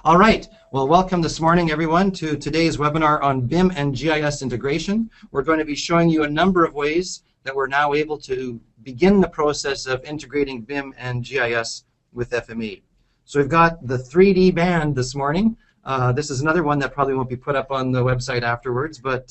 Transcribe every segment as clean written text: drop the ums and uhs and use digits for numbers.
All right, well, welcome this morning, everyone, to today's webinar on BIM and GIS integration. We're going to be showing you a number of ways that we're now able to begin the process of integrating BIM and GIS with FME. So we've got the 3D band this morning. This is another one that probably won't be put up on the website afterwards, but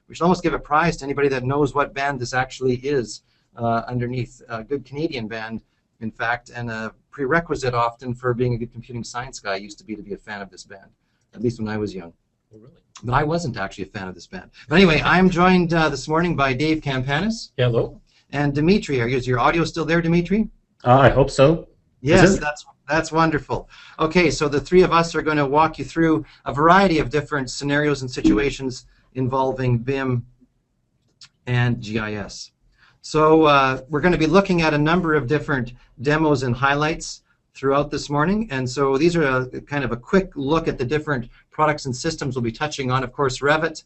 we should almost give a prize to anybody that knows what band this actually is underneath. A good Canadian band, in fact, and a prerequisite often for being a good computing science guy used to be a fan of this band, at least when I was young. Oh, really? But I wasn't actually a fan of this band. But anyway, I'm joined this morning by Dave Campanis. Hello. And Dimitri. Is your audio still there, Dimitri? I hope so. Yes, that's wonderful. Okay, so the three of us are going to walk you through a variety of different scenarios and situations involving BIM and GIS. So we're going to be looking at a number of different demos and highlights throughout this morning, and so these are kind of a quick look at the different products and systems we'll be touching on. Of course, Revit.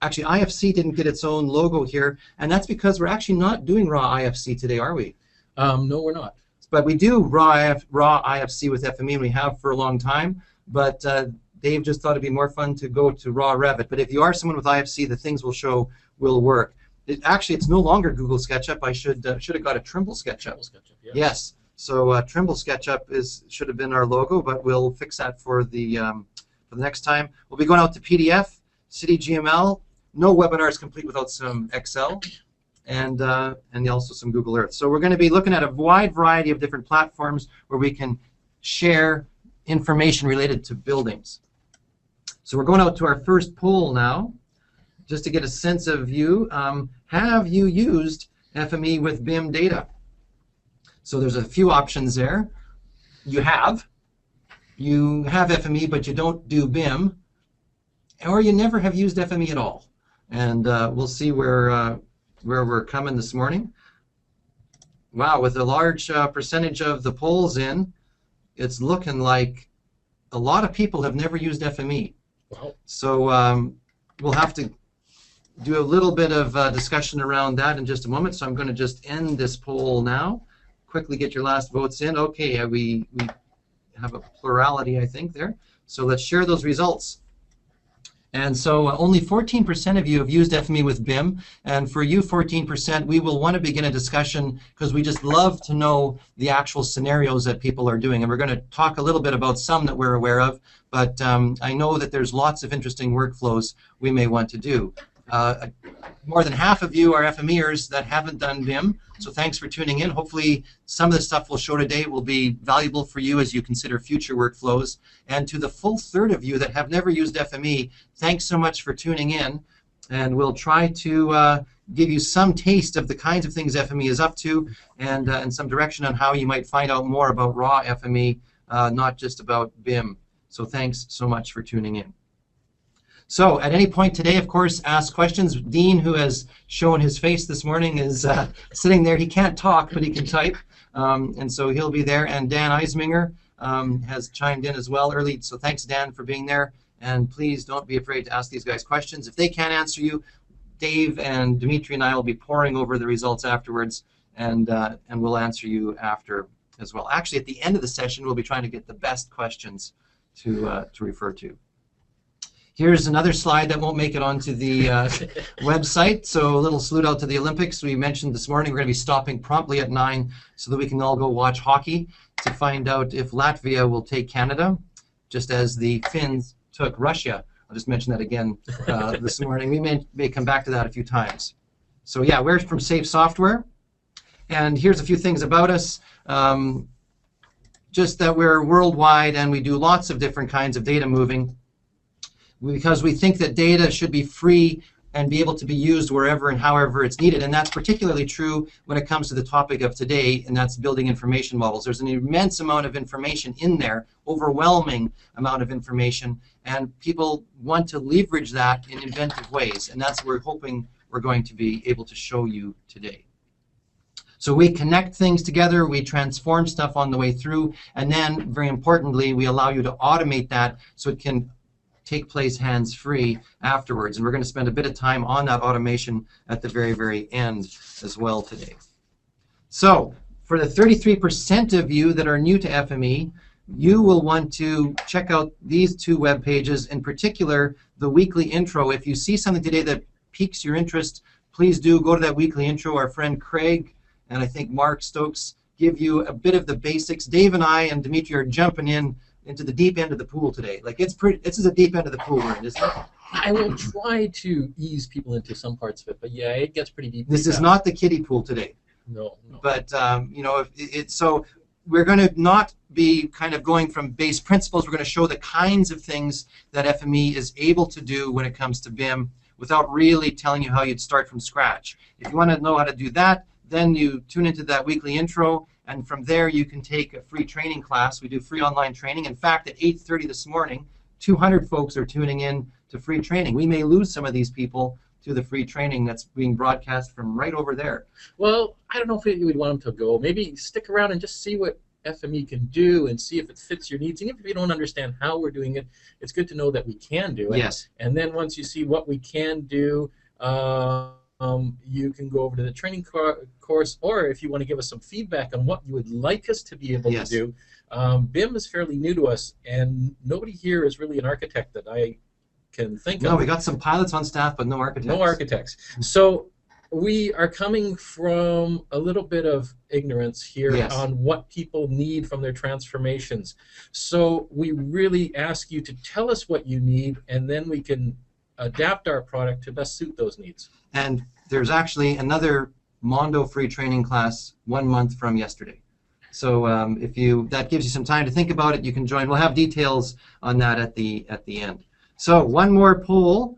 Actually, IFC didn't get its own logo here, and that's because we're actually not doing raw IFC today, are we? No, we're not. But we do raw IFC with FME, and we have for a long time, but Dave just thought it'd be more fun to go to raw Revit. But if you are someone with IFC, the things we'll show will work. Actually, it's no longer Google SketchUp. I should have got a Trimble SketchUp. Trimble SketchUp, yes. Yes. So Trimble SketchUp should have been our logo, but we'll fix that for the next time. We'll be going out to PDF, City GML. No webinar is complete without some Excel, and also some Google Earth. So we're going to be looking at a wide variety of different platforms where we can share information related to buildings. So we're going out to our first poll now, just to get a sense of you. Have you used FME with BIM data? So there's a few options there. You have FME, but you don't do BIM, or you never have used FME at all. And we'll see where we're coming this morning. Wow, with a large percentage of the polls in, it's looking like a lot of people have never used FME. Wow. So we'll have to do a little bit of discussion around that in just a moment. So I'm going to just end this poll now. Quickly get your last votes in. Okay, we have a plurality, I think, there. So let's share those results. And so only 14% of you have used FME with BIM, and for you 14%, we will want to begin a discussion because we just love to know the actual scenarios that people are doing. And we're going to talk a little bit about some that we're aware of, but I know that there's lots of interesting workflows we may want to do. More than half of you are FMEers that haven't done BIM, so thanks for tuning in. Hopefully some of the stuff we'll show today will be valuable for you as you consider future workflows. And to the full third of you that have never used FME, thanks so much for tuning in, and we'll try to give you some taste of the kinds of things FME is up to, and some direction on how you might find out more about raw FME, not just about BIM. So thanks so much for tuning in. So at any point today, of course, ask questions. Dean, who has shown his face this morning, is sitting there. He can't talk, but he can type, and so he'll be there. And Dan Eisminger has chimed in as well early, so thanks, Dan, for being there. And please don't be afraid to ask these guys questions. If they can't answer you, Dave and Dimitri and I will be poring over the results afterwards, and we'll answer you after as well. Actually, at the end of the session, we'll be trying to get the best questions to refer to. Here's another slide that won't make it onto the website, so a little salute out to the Olympics. We mentioned this morning we're going to be stopping promptly at 9 so that we can all go watch hockey to find out if Latvia will take Canada, just as the Finns took Russia. I'll just mention that again this morning. We may come back to that a few times. So yeah, we're from Safe Software, and here's a few things about us. Just that we're worldwide and we do lots of different kinds of data moving, because we think that data should be free and be able to be used wherever and however it's needed. And that's particularly true when it comes to the topic of today, and that's building information models. There's an immense amount of information in there, overwhelming amount of information, and people want to leverage that in inventive ways, and that's what we're hoping we're going to be able to show you today. So we connect things together, we transform stuff on the way through, and then, very importantly, we allow you to automate that so it can take place hands-free afterwards. And we're going to spend a bit of time on that automation at the very, very end as well today. So for the 33% of you that are new to FME, you will want to check out these two web pages, in particular the weekly intro. If you see something today that piques your interest, please do go to that weekly intro. Our friend Craig and I think Mark Stokes give you a bit of the basics. Dave and I and Dimitri are jumping into the deep end of the pool today. Like this is a deep end of the pool, isn't it? I will try to ease people into some parts of it, but yeah, it gets pretty deep. This is not the kiddie pool today. No. But you know, so we're going to not be kind of going from base principles. We're going to show the kinds of things that FME is able to do when it comes to BIM without really telling you how you'd start from scratch. If you want to know how to do that, then you tune into that weekly intro, and from there you can take a free training class. We do free online training. In fact, at 8:30 this morning, 200 folks are tuning in to free training. We may lose some of these people to the free training that's being broadcast from right over there. Well, I don't know if you would want them to go. Maybe stick around and just see what FME can do and see if it fits your needs. And if you don't understand how we're doing it, it's good to know that we can do it. Yes. And then once you see what we can do, you can go over to the training course, or if you want to give us some feedback on what you would like us to be able to do. BIM is fairly new to us, and nobody here is really an architect that I can think of. No, we got some pilots on staff, but no architects. No architects. So we are coming from a little bit of ignorance here on what people need from their transformations. So we really ask you to tell us what you need, and then we can adapt our product to best suit those needs. And there's actually another Mondo free training class 1 month from yesterday. So if that gives you some time to think about it, you can join. We'll have details on that at the end. So one more poll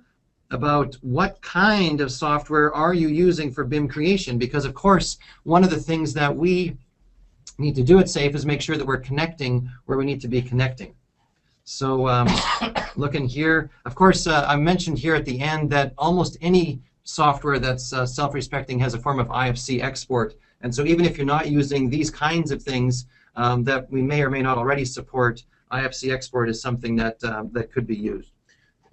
about what kind of software are you using for BIM creation, because of course one of the things that we need to do at SAFE is make sure that we're connecting where we need to be connecting. So looking here, of course I mentioned here at the end that almost any software that's self-respecting has a form of IFC export, and so even if you're not using these kinds of things that we may or may not already support, IFC export is something that could be used.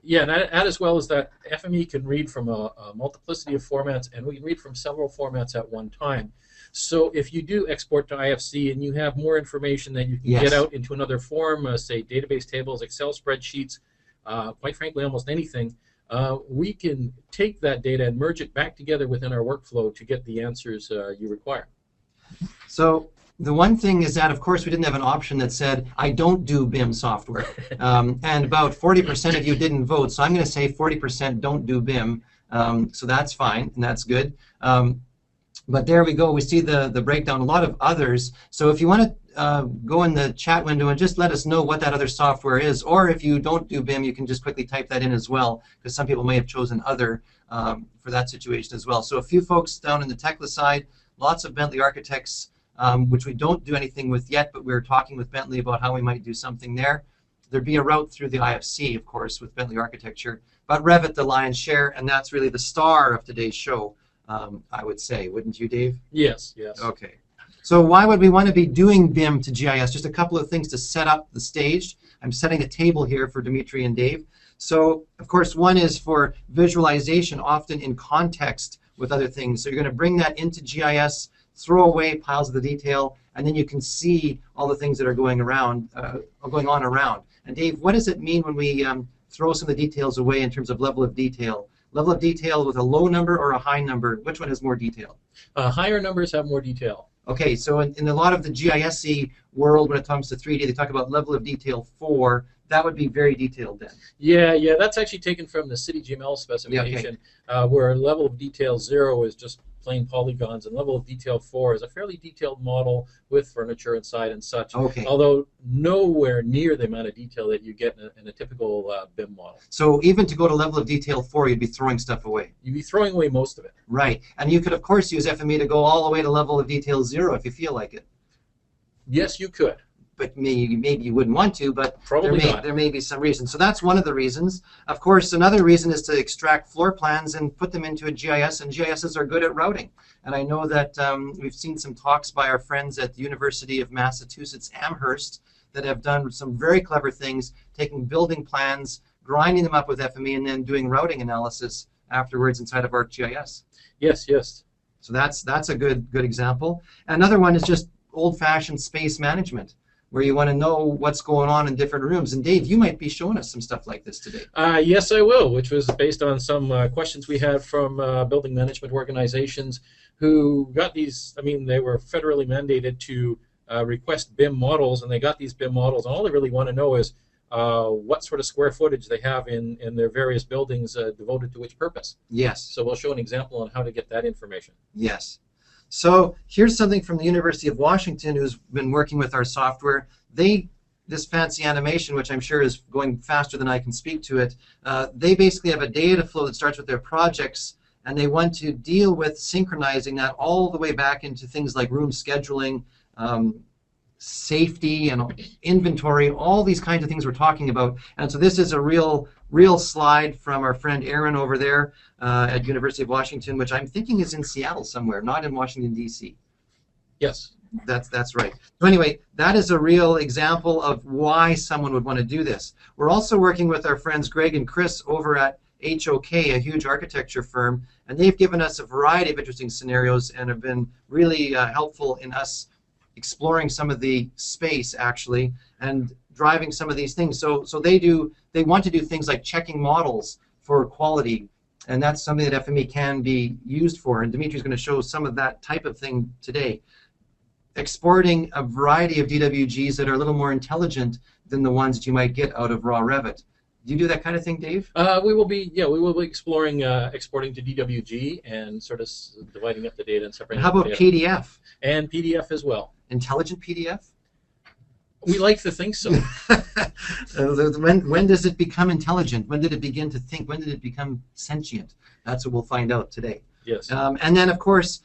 Yeah, and that as well as that FME can read from a multiplicity of formats, and we can read from several formats at one time. So if you do export to IFC and you have more information that you can get out into another form, say database tables, Excel spreadsheets, quite frankly almost anything, we can take that data and merge it back together within our workflow to get the answers you require. So the one thing is that, of course, we didn't have an option that said, I don't do BIM software. And about 40% of you didn't vote, so I'm going to say 40% don't do BIM. So that's fine, and that's good. But there we go. We see the breakdown. A lot of others. So if you want to go in the chat window and just let us know what that other software is, or if you don't do BIM, you can just quickly type that in as well, because some people may have chosen other for that situation as well. So a few folks down in the techless side, lots of Bentley architects, which we don't do anything with yet, but we're talking with Bentley about how we might do something there. There'd be a route through the IFC, of course, with Bentley architecture, but Revit, the lion's share, and that's really the star of today's show, I would say. Wouldn't you, Dave? Yes, yes. Okay. So why would we want to be doing BIM to GIS? Just a couple of things to set up the stage. I'm setting a table here for Dimitri and Dave. So, of course, one is for visualization, often in context with other things. So you're going to bring that into GIS, throw away piles of the detail, and then you can see all the things that are going on around. And Dave, what does it mean when we throw some of the details away in terms of level of detail? Level of detail with a low number or a high number? Which one has more detail? Higher numbers have more detail. Okay, so in a lot of the GIS-y world, when it comes to 3D, they talk about level of detail 4. That would be very detailed then. Yeah, that's actually taken from the City GML specification, where level of detail 0 is just plain polygons, and level of detail 4 is a fairly detailed model with furniture inside and such, although nowhere near the amount of detail that you get in a typical BIM model. So even to go to level of detail 4, you'd be throwing stuff away. You'd be throwing away most of it. Right, and you could, of course, use FME to go all the way to level of detail 0 if you feel like it. Yes, you could. But maybe you wouldn't want to, but there may be some reason. So that's one of the reasons. Of course, another reason is to extract floor plans and put them into a GIS, and GISs are good at routing. And I know that we've seen some talks by our friends at the University of Massachusetts Amherst that have done some very clever things, taking building plans, grinding them up with FME, and then doing routing analysis afterwards inside of ArcGIS. Yes, yes. So that's a good example. Another one is just old-fashioned space management. where you want to know what's going on in different rooms. And Dave, you might be showing us some stuff like this today. Yes, I will, which was based on some questions we had from building management organizations who got these. I mean, they were federally mandated to request BIM models, and they got these BIM models, and all they really want to know is what sort of square footage they have in their various buildings devoted to which purpose. Yes. So we'll show an example on how to get that information. Yes. So here's something from the University of Washington who's been working with our software. This fancy animation, which I'm sure is going faster than I can speak to it, they basically have a data flow that starts with their projects, and they want to deal with synchronizing that all the way back into things like room scheduling, safety and inventory, all these kinds of things we're talking about. And so this is a real slide from our friend Aaron over there at University of Washington, which I'm thinking is in Seattle somewhere, not in Washington, D.C. Yes. That's right. So anyway, that is a real example of why someone would want to do this. We're also working with our friends Greg and Chris over at HOK, a huge architecture firm, and they've given us a variety of interesting scenarios and have been really helpful in us exploring some of the space actually and driving some of these things. So they want to do things like checking models for quality, and that's something that FME can be used for, and Dimitri's going to show some of that type of thing today. Exporting a variety of DWGs that are a little more intelligent than the ones that you might get out of raw Revit. Do you do that kind of thing, Dave? We will be exploring exporting to DWG and sort of dividing up the data and separating. How about PDF? And PDF as well. Intelligent PDF? We like to think so. When does it become intelligent? When did it begin to think? When did it become sentient? That's what we'll find out today. Yes. And then, of course,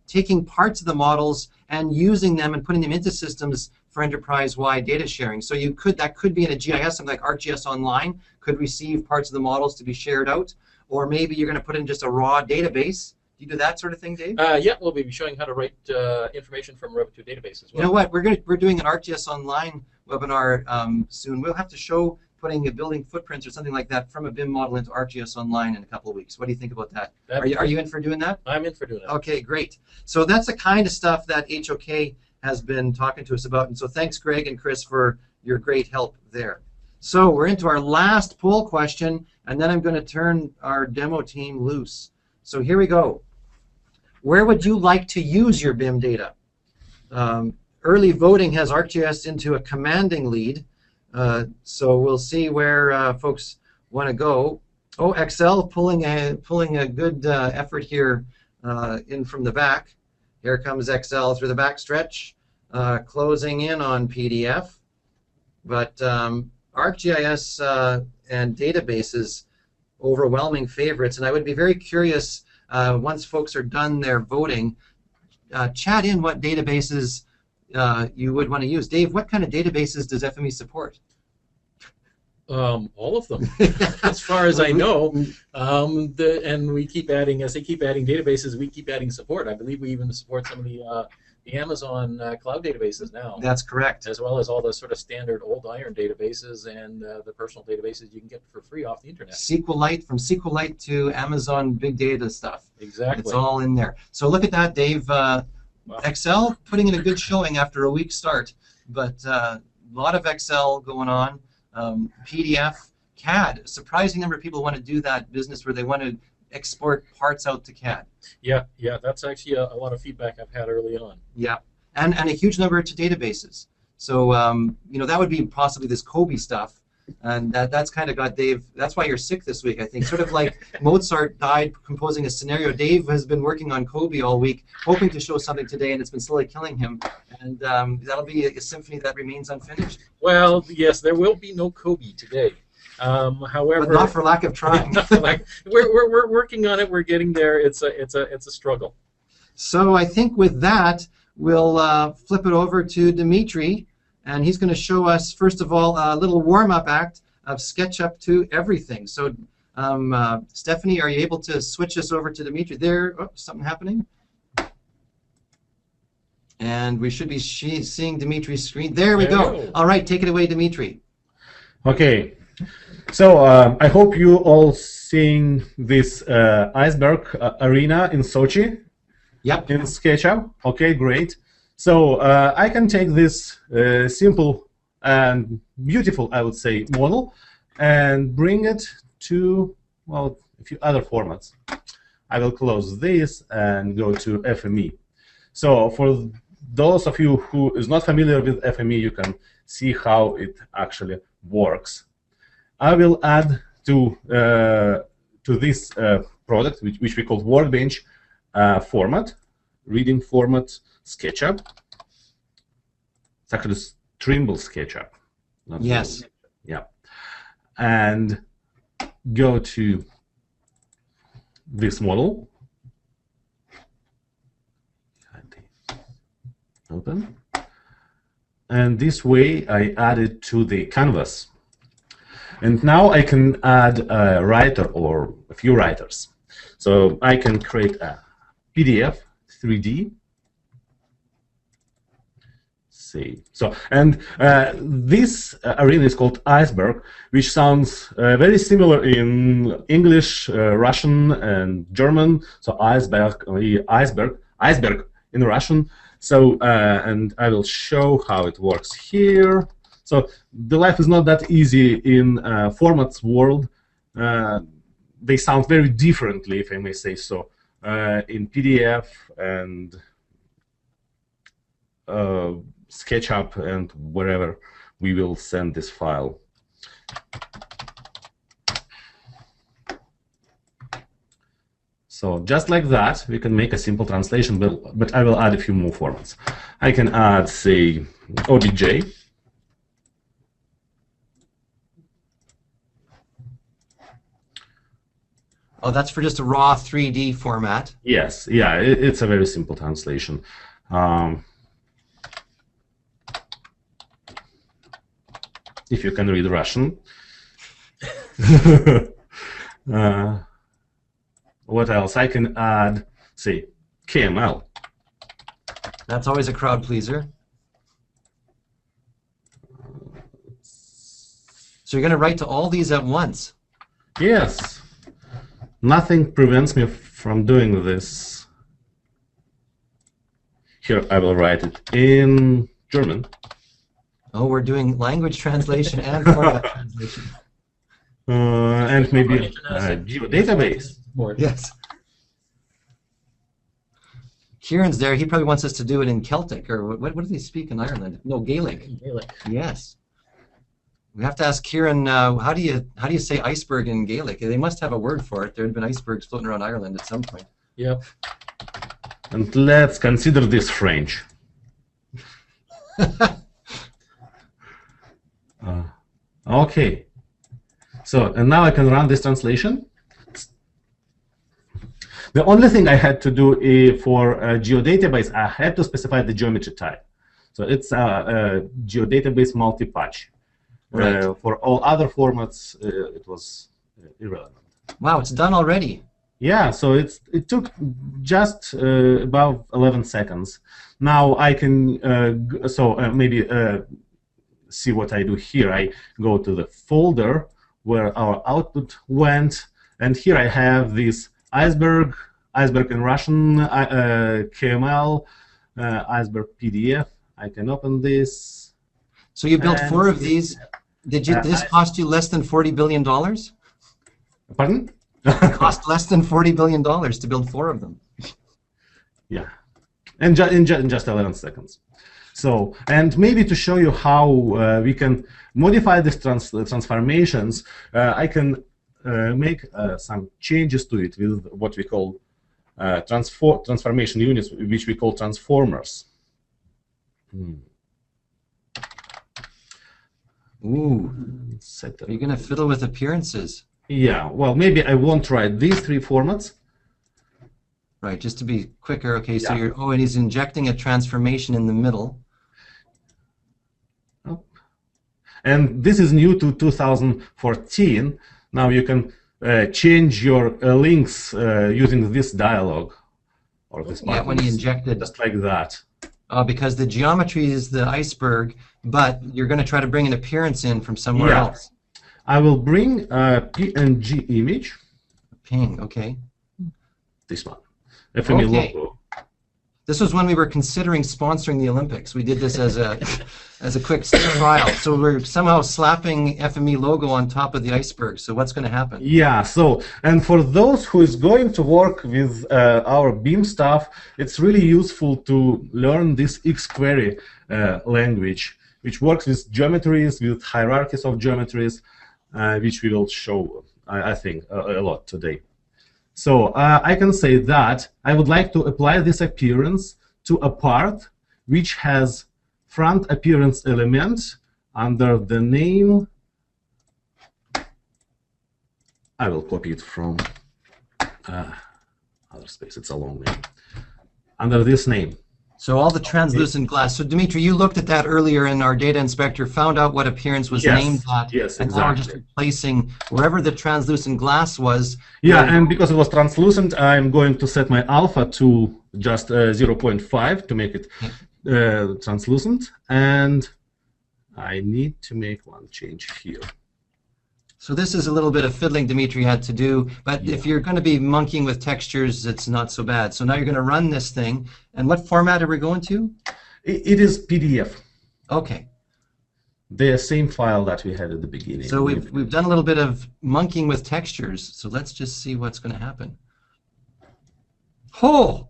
taking parts of the models and using them and putting them into systems for enterprise-wide data sharing. So that could be in a GIS, something like ArcGIS Online could receive parts of the models to be shared out, or maybe you're going to put in just a raw database. Do you do that sort of thing, Dave? Yeah, we'll be showing how to write information from Revit to a database as well. You know what? We're doing an ArcGIS Online webinar soon. We'll have to show putting a building footprints or something like that from a BIM model into ArcGIS Online in a couple of weeks. What do you think about that? Are you in for doing that? I'm in for doing that. Okay, great. So that's the kind of stuff that HOK has been talking to us about. And so thanks, Greg and Chris, for your great help there. So we're into our last poll question, and then I'm going to turn our demo team loose. So here we go. Where would you like to use your BIM data? Early voting has ArcGIS into a commanding lead. So we'll see where folks want to go. Oh, Excel pulling a good effort here in from the back. Here comes Excel through the back stretch, closing in on PDF. But ArcGIS and databases, overwhelming favorites. And I would be very curious, once folks are done their voting, chat in what databases you would want to use. Dave, what kind of databases does FME support? All of them, as far as I know. And we keep adding, as they keep adding databases, we keep adding support. I believe we even support some of the Amazon cloud databases now. That's correct. As well as all the sort of standard old iron databases and the personal databases you can get for free off the internet. SQLite, from SQLite to Amazon big data stuff. Exactly. It's all in there. So look at that, Dave. Wow. Excel putting in a good showing after a weak start, but a lot of Excel going on. PDF, CAD. A surprising number of people want to do that business where they want to export parts out to CAD. Yeah, that's actually a lot of feedback I've had early on. Yeah, and a huge number to databases. So that would be possibly this Kobe stuff, and that's kind of got Dave. That's why you're sick this week, I think. Sort of like Mozart died composing a scenario. Dave has been working on Kobe all week, hoping to show something today, and it's been slowly killing him. And that'll be a symphony that remains unfinished. Well, yes, there will be no Kobe today. However, but not for lack of trying. we're working on it. We're getting there. It's a struggle. So I think with that, we'll flip it over to Dimitri, and he's going to show us first of all a little warm-up act of SketchUp to everything. So Stephanie, are you able to switch us over to Dimitri? There, something happening. And we should be seeing Dimitri's screen. There we go. All right, take it away, Dimitri. Okay. So I hope you all seeing this iceberg arena in Sochi. Yep. In SketchUp. Okay, great. So I can take this simple and beautiful, I would say, model and bring it to, well, a few other formats. I will close this and go to FME. So for those of you who is not familiar with FME, you can see how it actually works. I will add to this product, which we call Workbench format, reading format, SketchUp. It's actually Trimble SketchUp. Yes. Trimble. Yeah. And go to this model. Open. And this way I add it to the canvas. And now I can add a writer or a few writers. So I can create a PDF 3D. See. So, and this arena is called Iceberg, which sounds very similar in English, Russian, and German. So iceberg in Russian. So, and I will show how it works here. So the life is not that easy in formats world. They sound very differently, if I may say so, in PDF and SketchUp and wherever we will send this file. So just like that, we can make a simple translation, but I will add a few more formats. I can add, say, OBJ. Oh, that's for just a raw 3D format. Yes, yeah, it's a very simple translation. If you can read Russian. What else? I can add, say, KML. That's always a crowd pleaser. So you're going to write to all these at once? Yes. Nothing prevents me from doing this. Here, I will write it in German. Oh, we're doing language translation and format translation. And maybe geodatabase. Yes. Kieran's there. He probably wants us to do it in Celtic, or what do they speak in Ireland? No, Gaelic. Gaelic. Yes. We have to ask Kieran. How do you say iceberg in Gaelic? They must have a word for it. There had been icebergs floating around Ireland at some point. Yep. And let's consider this French. Okay. So, and now I can run this translation. The only thing I had to do for a geodatabase, I had to specify the geometry type. So it's a geodatabase multi-patch. Right. For all other formats, it was irrelevant. Wow, it's done already. Yeah, so it took just about 11 seconds. Now I can maybe see what I do here. I go to the folder where our output went, and here I have this iceberg in Russian, KML, iceberg PDF. I can open this. So you built 4 of these. Did this cost you less than $40 billion? Pardon? It cost less than $40 billion to build 4 of them. Yeah, and in just 11 seconds. So, and maybe to show you how we can modify these transformations, I can make some changes to it with what we call transformation units, which we call transformers. Ooh, are you going to fiddle with appearances? Yeah, well, maybe I won't write these 3 formats. Right, just to be quicker. Okay, so Yeah. and he's injecting a transformation in the middle. Oh. And this is new to 2014. Now you can change your links using this dialog or this button. Yeah, when he injected. Just like that. Because the geometry is the iceberg, but you're going to try to bring an appearance in from somewhere Yeah. else. I will bring a PNG image. Ping, okay. This one. FME Okay. logo. This was when we were considering sponsoring the Olympics. We did this as a quick trial. So we're somehow slapping FME logo on top of the iceberg. So what's going to happen? Yeah, so, and for those who is going to work with our BIM stuff, it's really useful to learn this Xquery language, which works with geometries, with hierarchies of geometries, which we will show, I think, a lot today. So I can say that I would like to apply this appearance to a part which has front appearance element under the name. I will copy it from other space. It's a long name. Under this name. So all the translucent glass. So Dimitri, you looked at that earlier in our data inspector, found out what appearance was named that. Yes, and exactly. now we're just replacing wherever the translucent glass was. Yeah, and because it was translucent, I'm going to set my alpha to just 0.5 to make it translucent. And I need to make one change here. So this is a little bit of fiddling Dimitri had to do, but if you're going to be monkeying with textures, it's not so bad. So now you're going to run this thing. And what format are we going to? It is PDF. Okay. The same file that we had at the beginning. So we've done a little bit of monkeying with textures. So let's just see what's going to happen. Oh!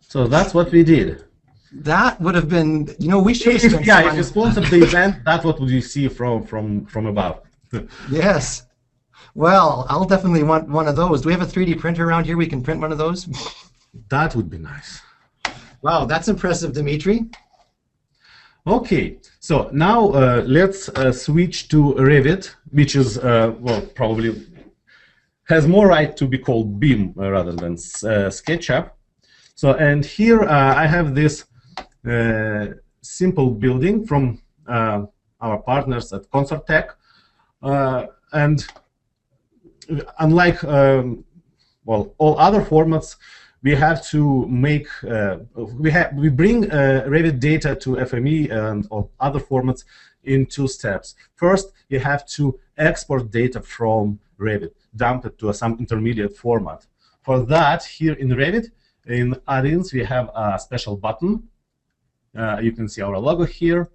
So that's what we did. That would have been, we should have spent if you sponsored the event, that's what would you see from above. Yes. Well, I'll definitely want one of those. Do we have a 3D printer around here we can print one of those? That would be nice. Wow, that's impressive, Dimitri. Okay, so now let's switch to Revit, which is, well, probably has more right to be called BIM rather than SketchUp. So, and here I have this simple building from our partners at ConcertTech. And unlike well, all other formats, we have to make we bring Revit data to FME and all other formats in two steps. First, you have to export data from Revit, dump it to some intermediate format. For that, here in Revit, in add-ins, we have a special button. You can see our logo here.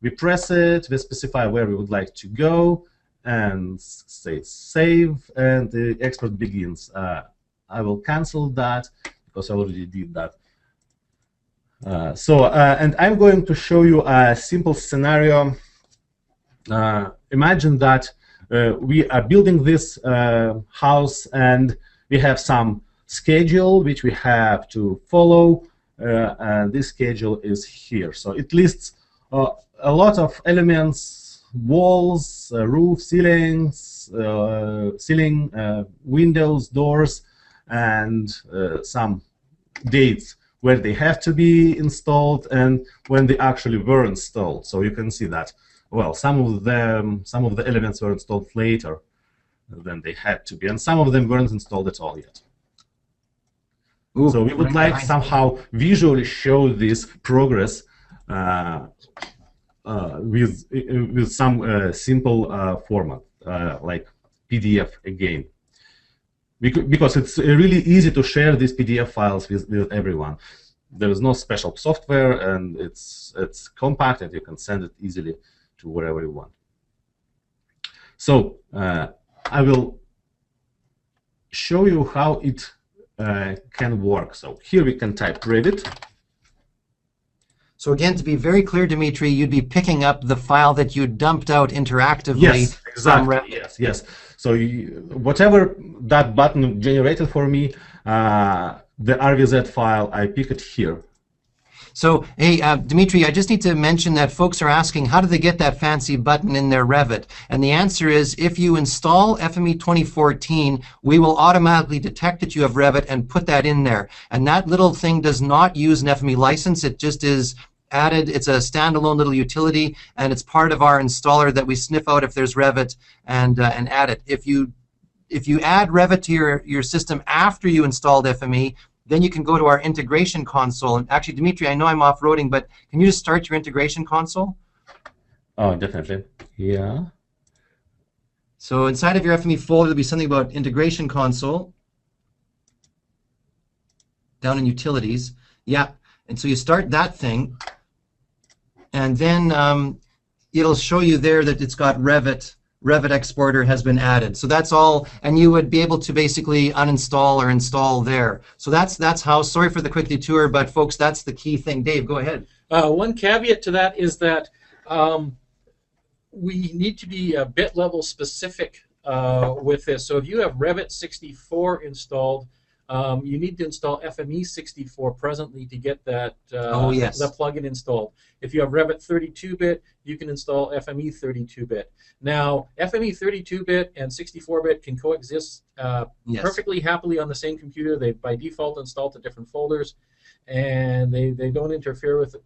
We press it, we specify where we would like to go, and say save, and the export begins. I will cancel that because I already did that. And I'm going to show you a simple scenario. Imagine that we are building this house, and we have some schedule which we have to follow, and this schedule is here. So it lists a lot of elements: walls, roof, ceilings, windows, doors, and some dates where they have to be installed and when they actually were installed. So you can see that, well, some of the elements were installed later than they had to be, and some of them weren't installed at all yet. Ooh, so we would like somehow visually show this progress with some simple format, like PDF again. Because it's really easy to share these PDF files with everyone. There is no special software, and it's compact, and you can send it easily to wherever you want. So I will show you how it can work. So here we can type Revit. So again, to be very clear, Dimitri, you'd be picking up the file that you dumped out interactively. Yes, exactly. Yes. So whatever that button generated for me, the RVZ file, I pick it here. So, hey, Dimitri, I just need to mention that folks are asking, how do they get that fancy button in their Revit? And the answer is, if you install FME 2014, we will automatically detect that you have Revit and put that in there. And that little thing does not use an FME license. It just is added. It's a standalone little utility, and it's part of our installer that we sniff out if there's Revit and add it. If you add Revit to your system after you installed FME, then you can go to our integration console. And actually, Dimitri, I know I'm off-roading, but can you just start your integration console? Oh, definitely. Yeah. So inside of your FME folder, there'll be something about integration console. Down in utilities. Yeah. And so you start that thing, and then it'll show you there that it's got Revit exporter has been added. So that's all, and you would be able to basically uninstall or install there. So that's how, sorry for the quick detour, but folks, that's the key thing. Dave, go ahead. One caveat to that is that we need to be bit level specific with this. So if you have Revit 64 installed, you need to install FME 64 presently to get that that plugin installed. If you have Revit 32-bit, you can install FME 32-bit. Now, FME 32-bit and 64-bit can coexist perfectly happily on the same computer. They by default install to different folders, and they don't interfere with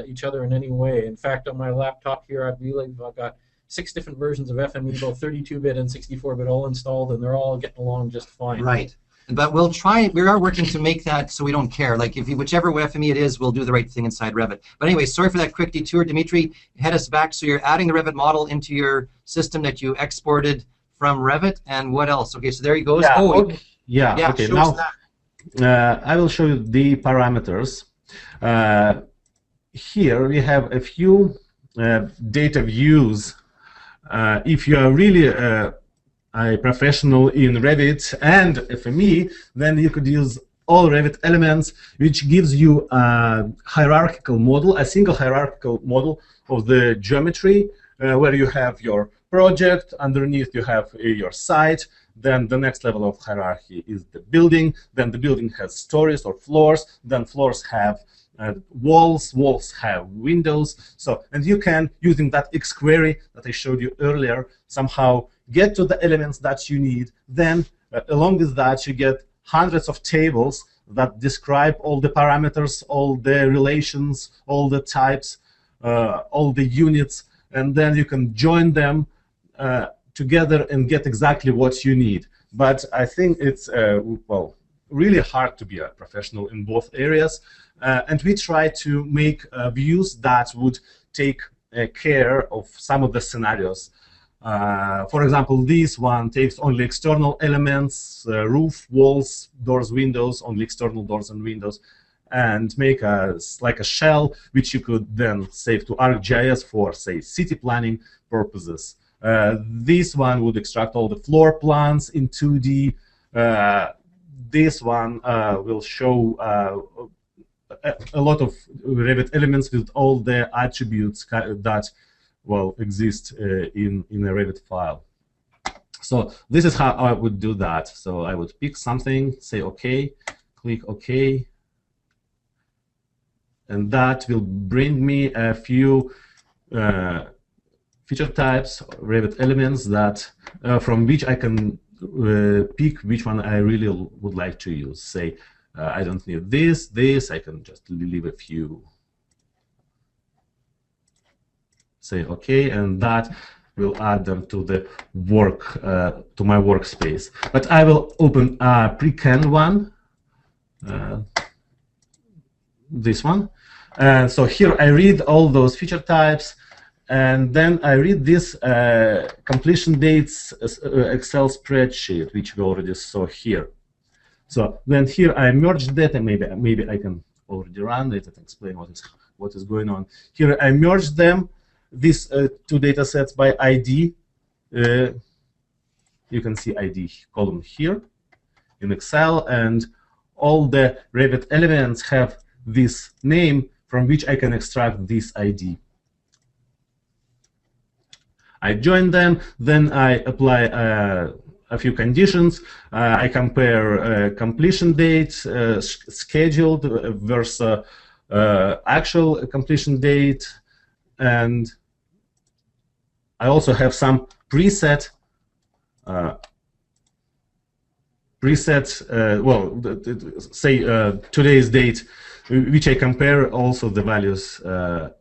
each other in any way. In fact, on my laptop here, I believe I've got 6 different versions of FME, both 32-bit and 64-bit, all installed, and they're all getting along just fine. Right. But we'll try, we are working to make that so we don't care. Like if you, whichever FME it is, we'll do the right thing inside Revit. But anyway, sorry for that quick detour. Dimitri, head us back. So you're adding the Revit model into your system that you exported from Revit, and what else? Okay, so there he goes. Yeah, oh, okay. Yeah, okay. Now I will show you the parameters. Here we have a few data views. If you are really a professional in Revit and FME, then you could use all Revit elements, which gives you a hierarchical model, a single hierarchical model of the geometry, where you have your project, underneath you have your site, then the next level of hierarchy is the building, then the building has stories or floors, then floors have walls have windows. So, and you can, using that X query that I showed you earlier, somehow get to the elements that you need. Then along with that, you get hundreds of tables that describe all the parameters, all the relations, all the types, all the units, and then you can join them together and get exactly what you need. But I think it's well, really hard to be a professional in both areas, and we try to make views that would take care of some of the scenarios. For example, this one takes only external elements, roof, walls, doors, windows, only external doors and windows, and make like a shell which you could then save to ArcGIS for, say, city planning purposes. This one would extract all the floor plans in 2D. This one will show a lot of Revit elements with all the attributes that exist in a Revit file. So this is how I would do that. So I would pick something, say OK, click OK, and that will bring me a few feature types, Revit elements that from which I can pick which one I really would like to use. Say I don't need this, I can just leave a few. Say OK, and that will add them to the work, to my workspace. But I will open a pre-canned one, this one. So here I read all those feature types, and then I read this completion dates Excel spreadsheet, which we already saw here. So then here I merged data. Maybe I can already run it and explain what is going on. Here I merged them. These two data sets by ID. You can see ID column here in Excel, and all the Revit elements have this name from which I can extract this ID. I join them, then I apply a few conditions. I compare completion date, scheduled versus actual completion date, and I also have some preset, say today's date, which I compare also the values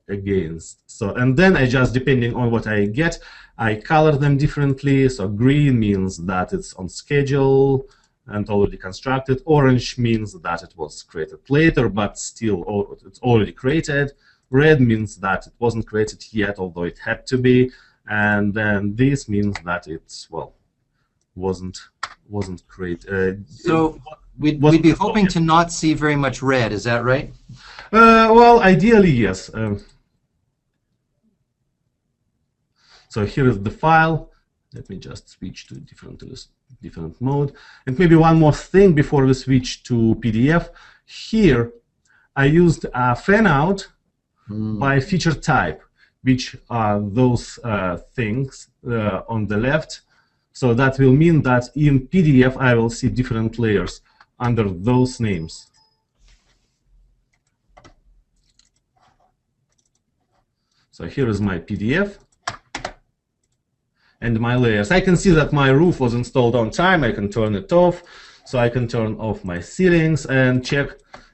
against. So, and then I just, depending on what I get, I color them differently. So green means that it's on schedule and already constructed. Orange means that it was created later, but still it's already created. Red means that it wasn't created yet, although it had to be. And then this means that it's, well, wasn't created. So we'd be hoping to not see very much red. Is that right? Well, ideally, yes. So here is the file. Let me just switch to different mode. And maybe one more thing before we switch to PDF. Here, I used a fan out by feature type, which are those things on the left. So that will mean that in PDF, I will see different layers under those names. So here is my PDF and my layers. I can see that my roof was installed on time. I can turn it off. So I can turn off my ceilings and check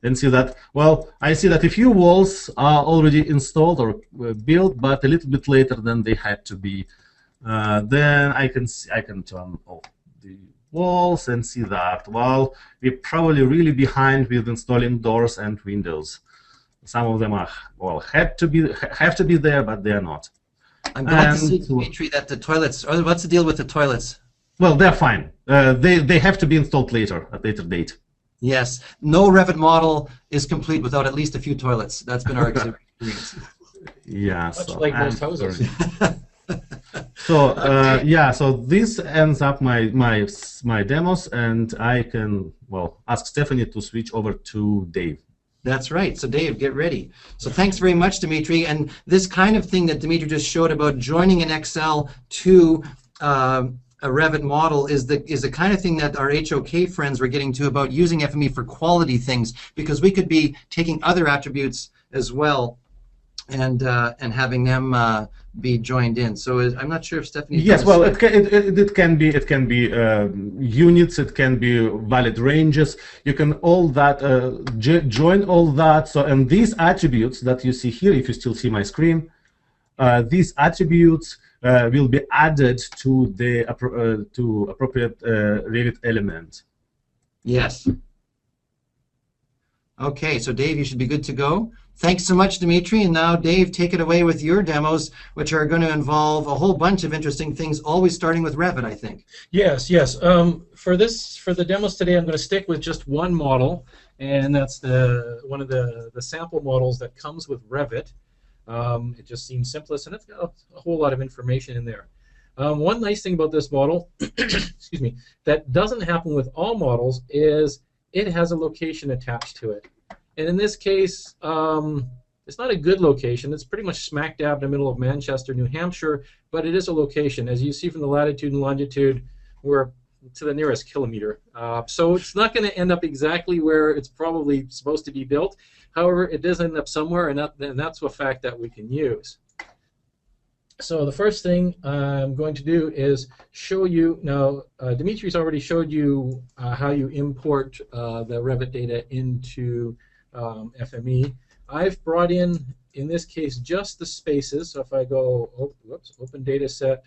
and see that, well, I see that a few walls are already installed or built, but a little bit later than they had to be. Then I can turn off the walls and see that, well, we're probably really behind with installing doors and windows. Some of them are, well, have to be there, but they're not. I'm glad to see, Dmitry, that the toilets. What's the deal with the toilets? Well, they're fine. They have to be installed later, at a later date. Yes. No Revit model is complete without at least a few toilets. That's been our experience. Yeah. Much like most houses. So yeah, so this ends up my demos, and I can, well, ask Stephanie to switch over to Dave. That's right. So Dave, get ready. So thanks very much, Dmitry. And this kind of thing that Dmitry just showed about joining an Excel to a Revit model is the kind of thing that our HOK friends were getting to about using FME for quality things, because we could be taking other attributes as well and having them be joined in. So I'm not sure if Stephanie. Yes, well, it can be units, it can be valid ranges. You can all that join all that. So, and these attributes that you see here, if you still see my screen, these attributes will be added to the appropriate Revit element. Yes. Okay, so Dave, you should be good to go. Thanks so much, Dmitry. And now, Dave, take it away with your demos, which are going to involve a whole bunch of interesting things, always starting with Revit, I think. Yes, yes. For the demos today, I'm going to stick with just one model, and that's one of the sample models that comes with Revit. It just seems simplest, and it's got a whole lot of information in there. One nice thing about this model, excuse me, that doesn't happen with all models is it has a location attached to it. And in this case, it's not a good location. It's pretty much smack dab in the middle of Manchester, New Hampshire, but it is a location. As you see from the latitude and longitude, we're to the nearest kilometer. So it's not going to end up exactly where it's probably supposed to be built. However, it does end up somewhere, and that's a fact that we can use. So the first thing I'm going to do is show you, now Dimitri's already showed you how you import the Revit data into FME. I've brought in this case, just the spaces. So if I go, open data set,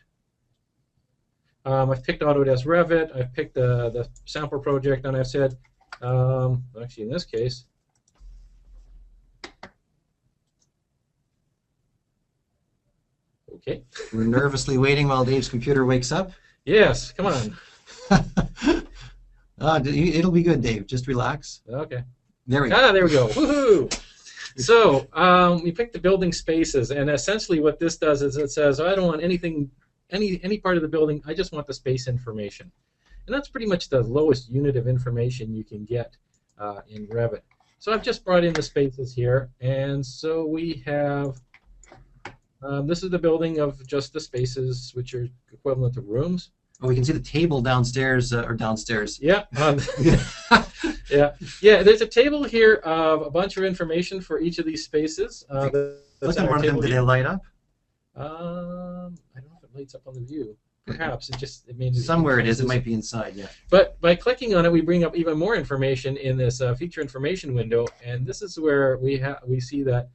I've picked Autodesk Revit, I've picked the sample project, and I've said, actually in this case, okay. We're nervously waiting while Dave's computer wakes up. Yes, come on. It'll be good, Dave. Just relax. Okay. There we go. There we go. Woohoo! So we picked the building spaces, and essentially what this does is it says, I don't want anything, any part of the building. I just want the space information, and that's pretty much the lowest unit of information you can get in Revit. So I've just brought in the spaces here, and so we have. This is the building of just the spaces, which are equivalent to rooms. Oh, we can see the table downstairs, or downstairs. Yeah. Yeah. There's a table here of a bunch of information for each of these spaces. Look at one of them. Do they light up? I don't know if it lights up on the view. Perhaps it means somewhere it is. It might be inside. Yeah. But by clicking on it, we bring up even more information in this feature information window, and this is where we see that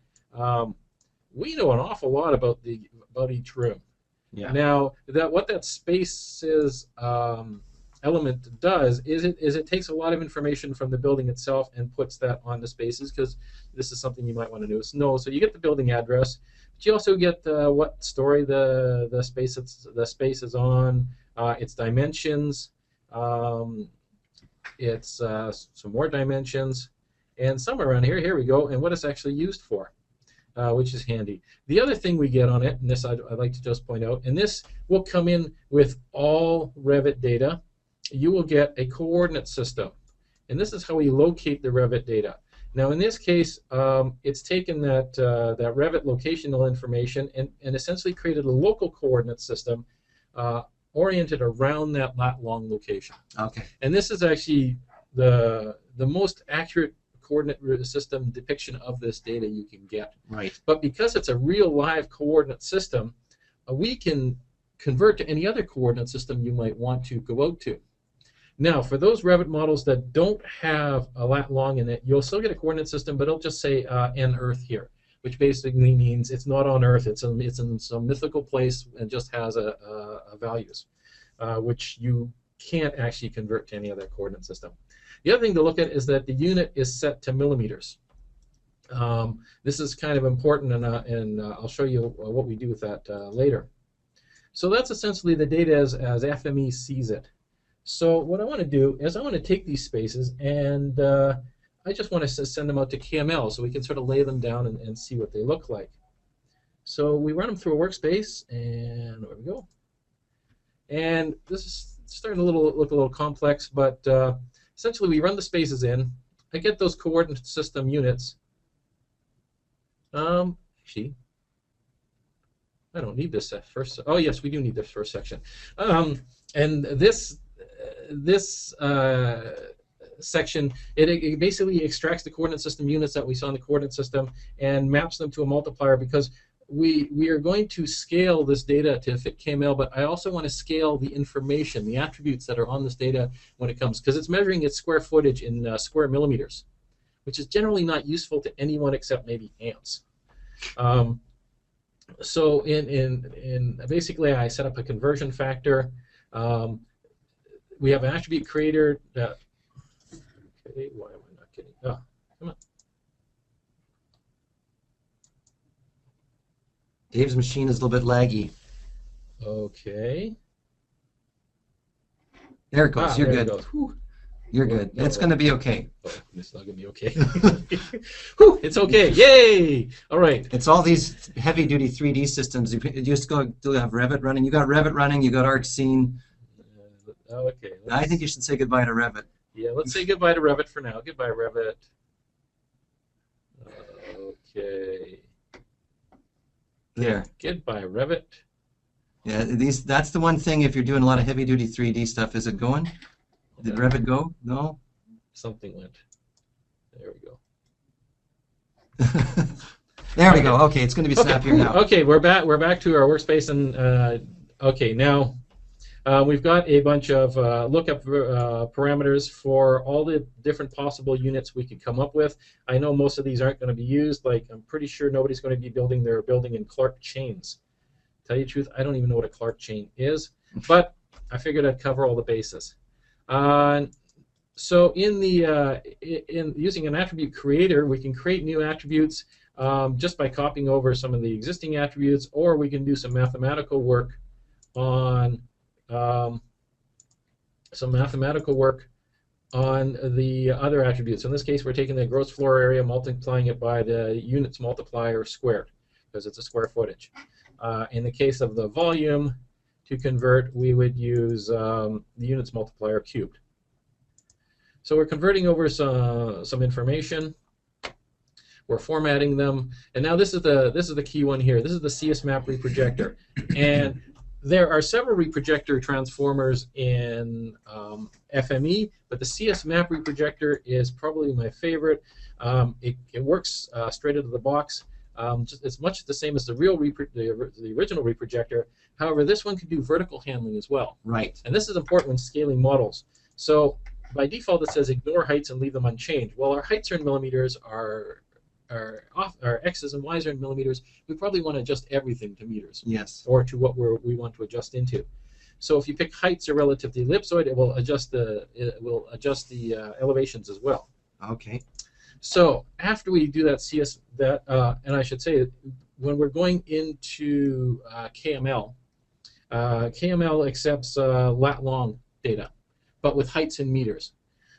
we know an awful lot about each room. Yeah. Now, what that spaces element does is it takes a lot of information from the building itself and puts that on the spaces, because this is something you might want to know. So you get the building address, but you also get what story the space is on, its dimensions, it's some more dimensions, and somewhere around here, here we go, and what it's actually used for, which is handy. The other thing we get on it, and this I'd like to just point out, and this will come in with all Revit data, you will get a coordinate system. And this is how we locate the Revit data. Now in this case, it's taken that Revit locational information and essentially created a local coordinate system oriented around that lat long location. Okay. And this is actually the most accurate coordinate system depiction of this data you can get. Right. But because it's a real live coordinate system, we can convert to any other coordinate system you might want to go out to. Now, for those Revit models that don't have a lat long in it, you'll still get a coordinate system, but it'll just say N Earth here, which basically means it's not on Earth, it's in some mythical place and just has a values, which you can't actually convert to any other coordinate system. The other thing to look at is that the unit is set to millimeters. This is kind of important, and I'll show you what we do with that later. So that's essentially the data as FME sees it. So what I want to do is I want to take these spaces and I just want to send them out to KML so we can sort of lay them down and see what they look like. So we run them through a workspace, and there we go. And this is starting to look a little complex, but essentially we run the spaces in. I get those coordinate system units. Actually, I don't need this first. Oh yes, we do need this first section. And this section, it basically extracts the coordinate system units that we saw in the coordinate system and maps them to a multiplier, because we are going to scale this data to fit KML, but I also want to scale the information, the attributes that are on this data when it comes, because it's measuring its square footage in square millimeters, which is generally not useful to anyone except maybe ants. So in basically I set up a conversion factor. We have an attribute creator that, okay, why am I not getting, oh, come on. Dave's machine is a little bit laggy. Okay. There it goes, you're there good. it goes. Whew. You're good. No, It's going to be okay. Oh, it's not going to be okay. Whew, it's okay, yay! All right. It's all these heavy-duty 3D systems. You just go to have Revit running. You got Revit running, you got ArcScene. Okay. I think you should say goodbye to Revit. Yeah, let's say goodbye to Revit for now. Goodbye, Revit. Okay. There. Goodbye, Revit. Yeah, that's the one thing if you're doing a lot of heavy-duty 3D stuff. Is it going? Did Revit go? No? Something went. There we go. There we go. Okay, it's going to be snappier now. Okay, we're back to our workspace, and okay, now we've got a bunch of lookup parameters for all the different possible units we could come up with. I know most of these aren't going to be used. Like, I'm pretty sure nobody's going to be building their building in Clark chains. Tell you the truth, I don't even know what a Clark chain is, but I figured I'd cover all the bases. So in using an attribute creator, we can create new attributes just by copying over some of the existing attributes, or we can do some mathematical work on the other attributes. In this case, we're taking the gross floor area, multiplying it by the units multiplier squared, because it's a square footage. In the case of the volume, to convert, we would use the units multiplier cubed. So we're converting over some information. We're formatting them, and now this is the key one here. This is the CS map reprojector, and there are several reprojector transformers in FME, but the CS map reprojector is probably my favorite. It works straight out of the box. It's much the same as the original reprojector. However, this one can do vertical handling as well. Right. And this is important when scaling models. So by default, it says ignore heights and leave them unchanged. Well, our heights are in millimeters, our X's and Y's are in millimeters. We probably want to adjust everything to meters. Yes. Or to what we want to adjust into. So if you pick heights are relative to the ellipsoid, it will adjust the elevations as well. Okay. So after we do that and I should say, when we're going into KML, KML accepts lat long data, but with heights in meters.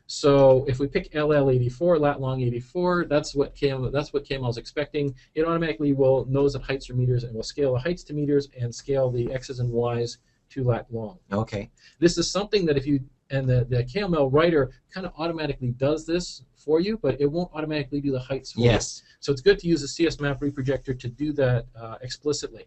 So if we pick LL84, lat long 84, that's what KML is expecting. It automatically knows that heights are meters and will scale the heights to meters and scale the X's and Y's to lat long. Okay. This is something that the KML writer kind of automatically does this for you, but it won't automatically do the heights for you. So it's good to use a CS map reprojector to do that explicitly.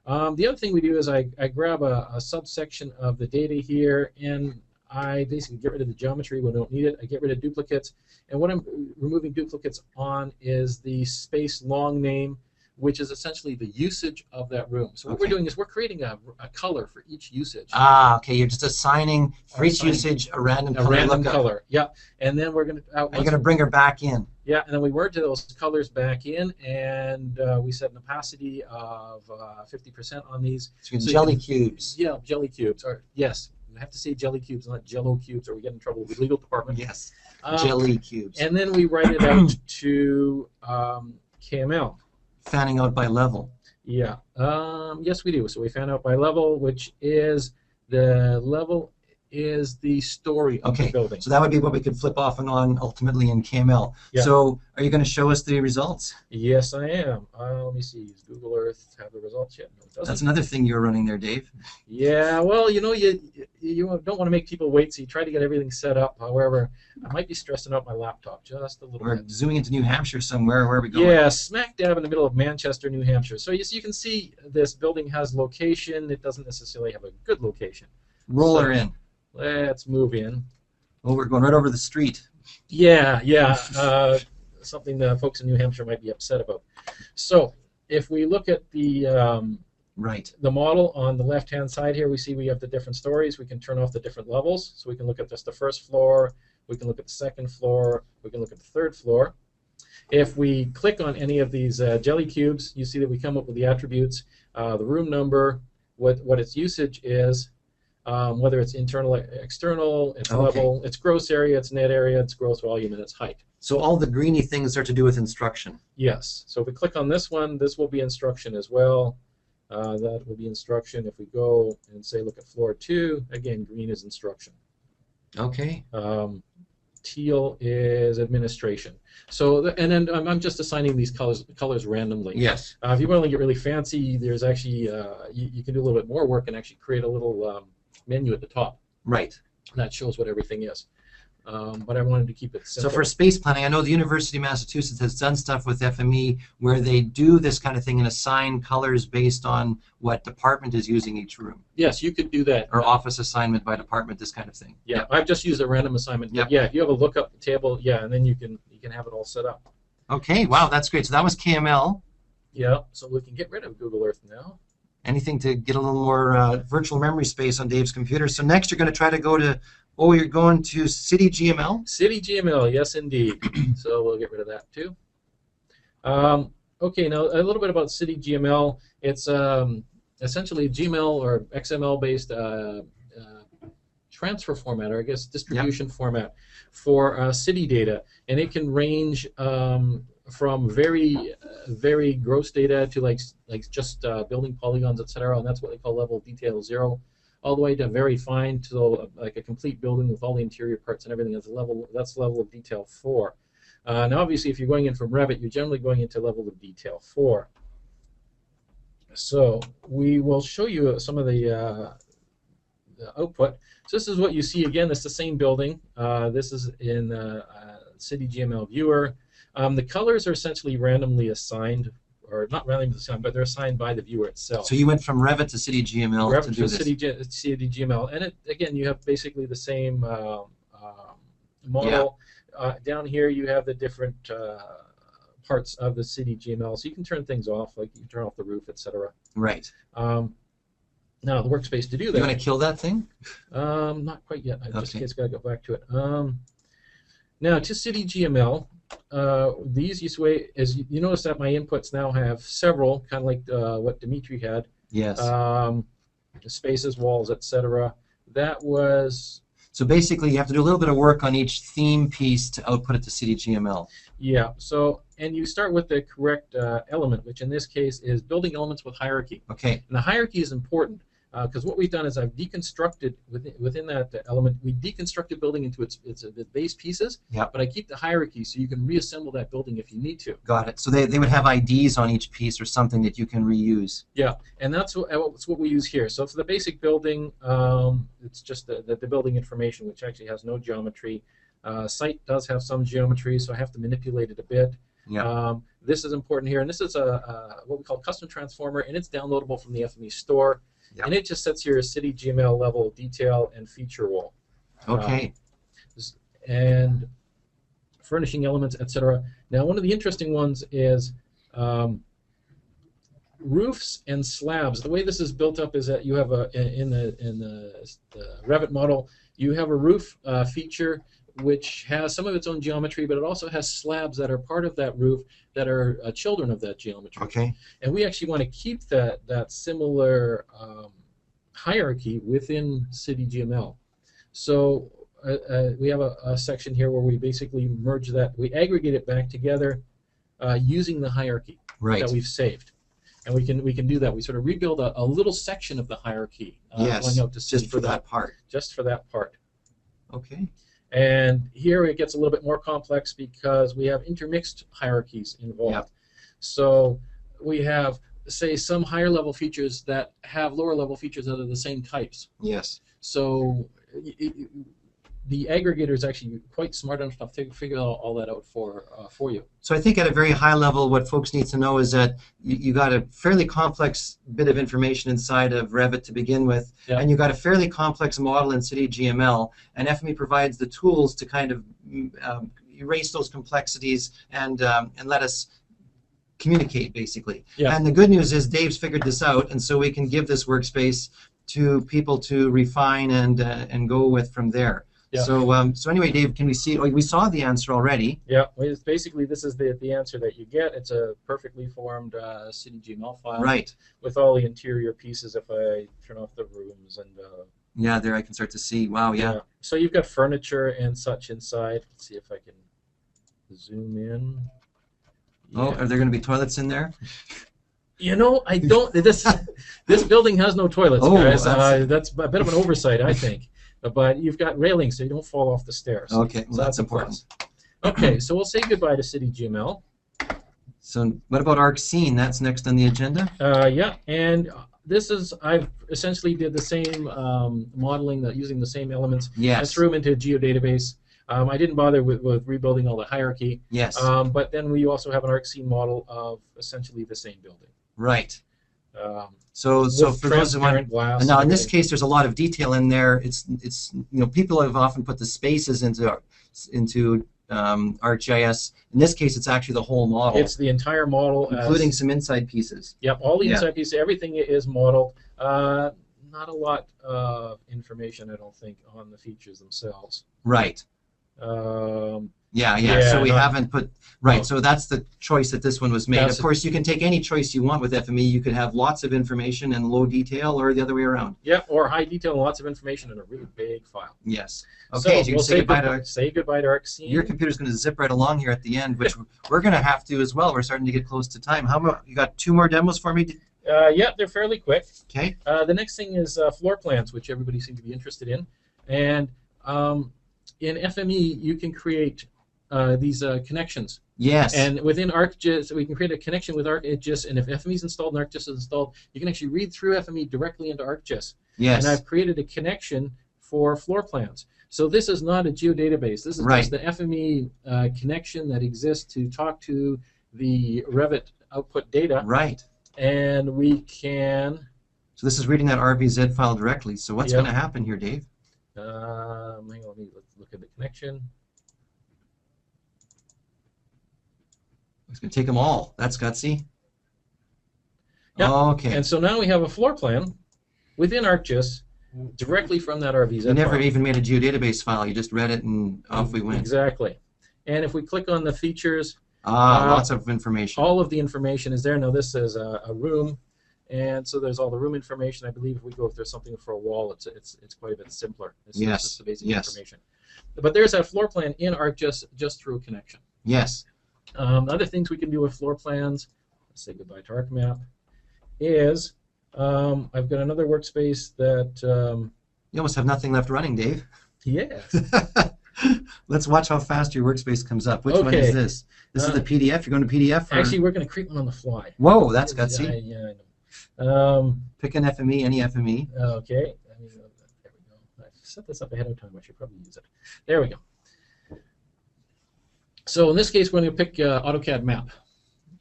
The other thing we do is I grab a subsection of the data here, and I basically get rid of the geometry when I don't need it. I get rid of duplicates, and what I'm removing duplicates on is the space long name, which is essentially the usage of that room. So what we're doing is we're creating a color for each usage. Okay. You're just assigning for each usage a random color. Yeah, and then we're going to. You're going to bring her back in. Yeah, and then we merge those colors back in, and we set an opacity of 50% on these. So jelly cubes. Yeah, jelly cubes. Yes. I have to say jelly cubes, not jello cubes, or we get in trouble with the legal department. Yes, jelly cubes. And then we write it out to KML. Fanning out by level. Yeah. Yes, we do. So we fan out by level, which is the level is the story of the building. So that would be what we could flip off and on ultimately in KML. Yeah. So are you going to show us the results? Yes, I am. Let me see. Does Google Earth have the results yet? No, it doesn't. That's another thing you're running there, Dave. Yeah, well, you know, you don't want to make people wait, so you try to get everything set up. However, I might be stressing out my laptop just a little bit. We're zooming into New Hampshire somewhere. Where are we going? Yeah, smack dab in the middle of Manchester, New Hampshire. So you can see this building has location. It doesn't necessarily have a good location. Roll her in. Let's move in. Oh, we're going right over the street. Yeah. Something that folks in New Hampshire might be upset about. So if we look at the the model on the left-hand side here, we see we have the different stories. We can turn off the different levels. So we can look at just the first floor. We can look at the second floor. We can look at the third floor. If we click on any of these jelly cubes, you see that we come up with the attributes, the room number, what its usage is, whether it's internal, external, its level, its gross area, its net area, its gross volume, and its height. So all the greeny things are to do with instruction. Yes. So if we click on this one, this will be instruction as well. That will be instruction. If we go and say look at floor 2, again, green is instruction. Okay. Teal is administration. So, and then I'm just assigning these colors randomly. Yes. If you want to get really fancy, there's actually you can do a little bit more work and actually create a little menu at the top. Right. That shows what everything is. But I wanted to keep it simple. So for space planning, I know the University of Massachusetts has done stuff with FME where they do this kind of thing and assign colors based on what department is using each room. Yes, you could do that. Or office assignment by department, this kind of thing. Yeah, I've just used a random assignment. Yep. Yeah, if you have a lookup table, yeah, and then you can have it all set up. Okay, wow, that's great. So that was KML. Yeah, so we can get rid of Google Earth now. Anything to get a little more virtual memory space on Dave's computer. So next you're going to try to go to, you're going to City GML? City GML, yes indeed. So we'll get rid of that too. Okay, now a little bit about City GML. It's essentially GML or XML based transfer format, or I guess distribution format for city data, and it can range from very gross data to like just building polygons, etc., and that's what they call level of detail 0, all the way to very fine to like a complete building with all the interior parts and everything. That's level of detail 4. Now, obviously, if you're going in from Revit, you're generally going into level of detail 4. So we will show you some of the output. So this is what you see again. It's the same building. This is in City GML Viewer. The colors are essentially randomly assigned, or not randomly assigned, but they're assigned by the viewer itself. So you went from Revit to City GML Revit to do this. City GML, and again, you have basically the same model. Yeah. Down here, you have the different parts of the City GML, so you can turn things off, like you can turn off the roof, etc. Right. Now, the workspace to do that. You want to kill that thing? Not quite yet. I just got to go back to it. Now, to City GML, the easiest way is you notice that my inputs now have several, kind of like what Dimitri had. Yes. Spaces, walls, etc. That was. So basically, you have to do a little bit of work on each theme piece to output it to City GML. Yeah. So, and you start with the correct element, which in this case is building elements with hierarchy. Okay. And the hierarchy is important. Because what we've done is I've deconstructed within that element. We deconstructed building into its base pieces. Yep. But I keep the hierarchy so you can reassemble that building if you need to. Got it. So they would have IDs on each piece or something that you can reuse. Yeah, and that's what we use here. So for the basic building, it's just the building information, which actually has no geometry. Site does have some geometry, so I have to manipulate it a bit. Yeah. This is important here, and this is what we call custom transformer, and it's downloadable from the FME store. Yep. And it just sets your city GML level detail and feature wall. Okay. And furnishing elements, etc. Now, one of the interesting ones is roofs and slabs. The way this is built up is that you have in the Revit model, you have a roof feature which has some of its own geometry, but it also has slabs that are part of that roof that are children of that geometry. Okay. And we actually want to keep that similar hierarchy within City GML. So we have a section here where we basically merge that, we aggregate it back together using the hierarchy that we've saved. And we can do that. We sort of rebuild a little section of the hierarchy. Yes, going out to just for that part. Just for that part. Okay. And here it gets a little bit more complex because we have intermixed hierarchies involved. Yep. So we have, say, some higher level features that have lower level features that are the same types. Yes. So the aggregator is actually quite smart enough to figure all that out for you. So I think at a very high level, what folks need to know is that you got a fairly complex bit of information inside of Revit to begin with, and you got a fairly complex model in City GML, and FME provides the tools to kind of erase those complexities and let us communicate, basically. Yeah. And the good news is Dave's figured this out, and so we can give this workspace to people to refine and go with from there. Yeah. So anyway, Dave, can we see? Oh, we saw the answer already. Yeah. It's basically, this is the answer that you get. It's a perfectly formed City GML file. Right. With all the interior pieces. If I turn off the rooms and. Yeah, there I can start to see. Wow. Yeah. So you've got furniture and such inside. Let's see if I can zoom in. Yeah. Oh, are there going to be toilets in there? You know, I don't. This building has no toilets, guys. That's a bit of an oversight, I think. But you've got railings so you don't fall off the stairs. Okay, well, so that's important. Okay, so we'll say goodbye to City GML. So what about ArcScene? That's next on the agenda? Yeah, and this is, I've essentially did the same modeling using the same elements. Yes. And threw them into a geodatabase. I didn't bother with rebuilding all the hierarchy. Yes. But then we also have an ArcScene model of essentially the same building. Right. So for those who want, now in this case, there's a lot of detail in there. It's people have often put the spaces into ArcGIS. In this case, it's actually the whole model. It's the entire model, including some inside pieces. Yep, all the inside pieces. Everything is modeled. Not a lot of information, I don't think, on the features themselves. Right. Yeah. So we haven't put So that's the choice that this one was made. Of course, you can take any choice you want with FME. You could have lots of information and low detail, or the other way around. Yeah, or high detail and lots of information in a really big file. Yes. Okay. So you can say goodbye to ArcScene. Your computer's going to zip right along here at the end, which we're going to have to as well. We're starting to get close to time. How about you got 2 more demos for me? Yeah, they're fairly quick. Okay. The next thing is floor plans, which everybody seems to be interested in, and in FME you can create these connections. Yes. And within ArcGIS, we can create a connection with ArcGIS, and if FME is installed and ArcGIS is installed, you can actually read through FME directly into ArcGIS. Yes. And I've created a connection for floor plans. So this is not a geodatabase. This is just the FME connection that exists to talk to the Revit output data. Right. And we can... So this is reading that RVZ file directly. So what's going to happen here, Dave? Hang on, let's look at the connection. It's going to take them all. That's gutsy. Yeah. Okay. And so now we have a floor plan within ArcGIS directly from that RVZ file. You never even made a geodatabase file. You just read it and off we went. Exactly. And if we click on the features, lots of information. All of the information is there. Now this is a room, and so there's all the room information. I believe if there's something for a wall, it's quite a bit simpler. It's just the basic information. But there's that floor plan in ArcGIS just through a connection. Yes. Other things we can do with floor plans, let's say goodbye to ArcMap, is I've got another workspace that, You almost have nothing left running, Dave. yes. Let's watch how fast your workspace comes up. Which one is Okay. this? This is the PDF. You're going to PDF? Or? Actually, we're going to create one on the fly. Whoa, that's gutsy. Yeah, I know. Pick an FME, any FME. Okay. There we go. I set this up ahead of time. I should probably use it. There we go. So in this case, we're going to pick AutoCAD map.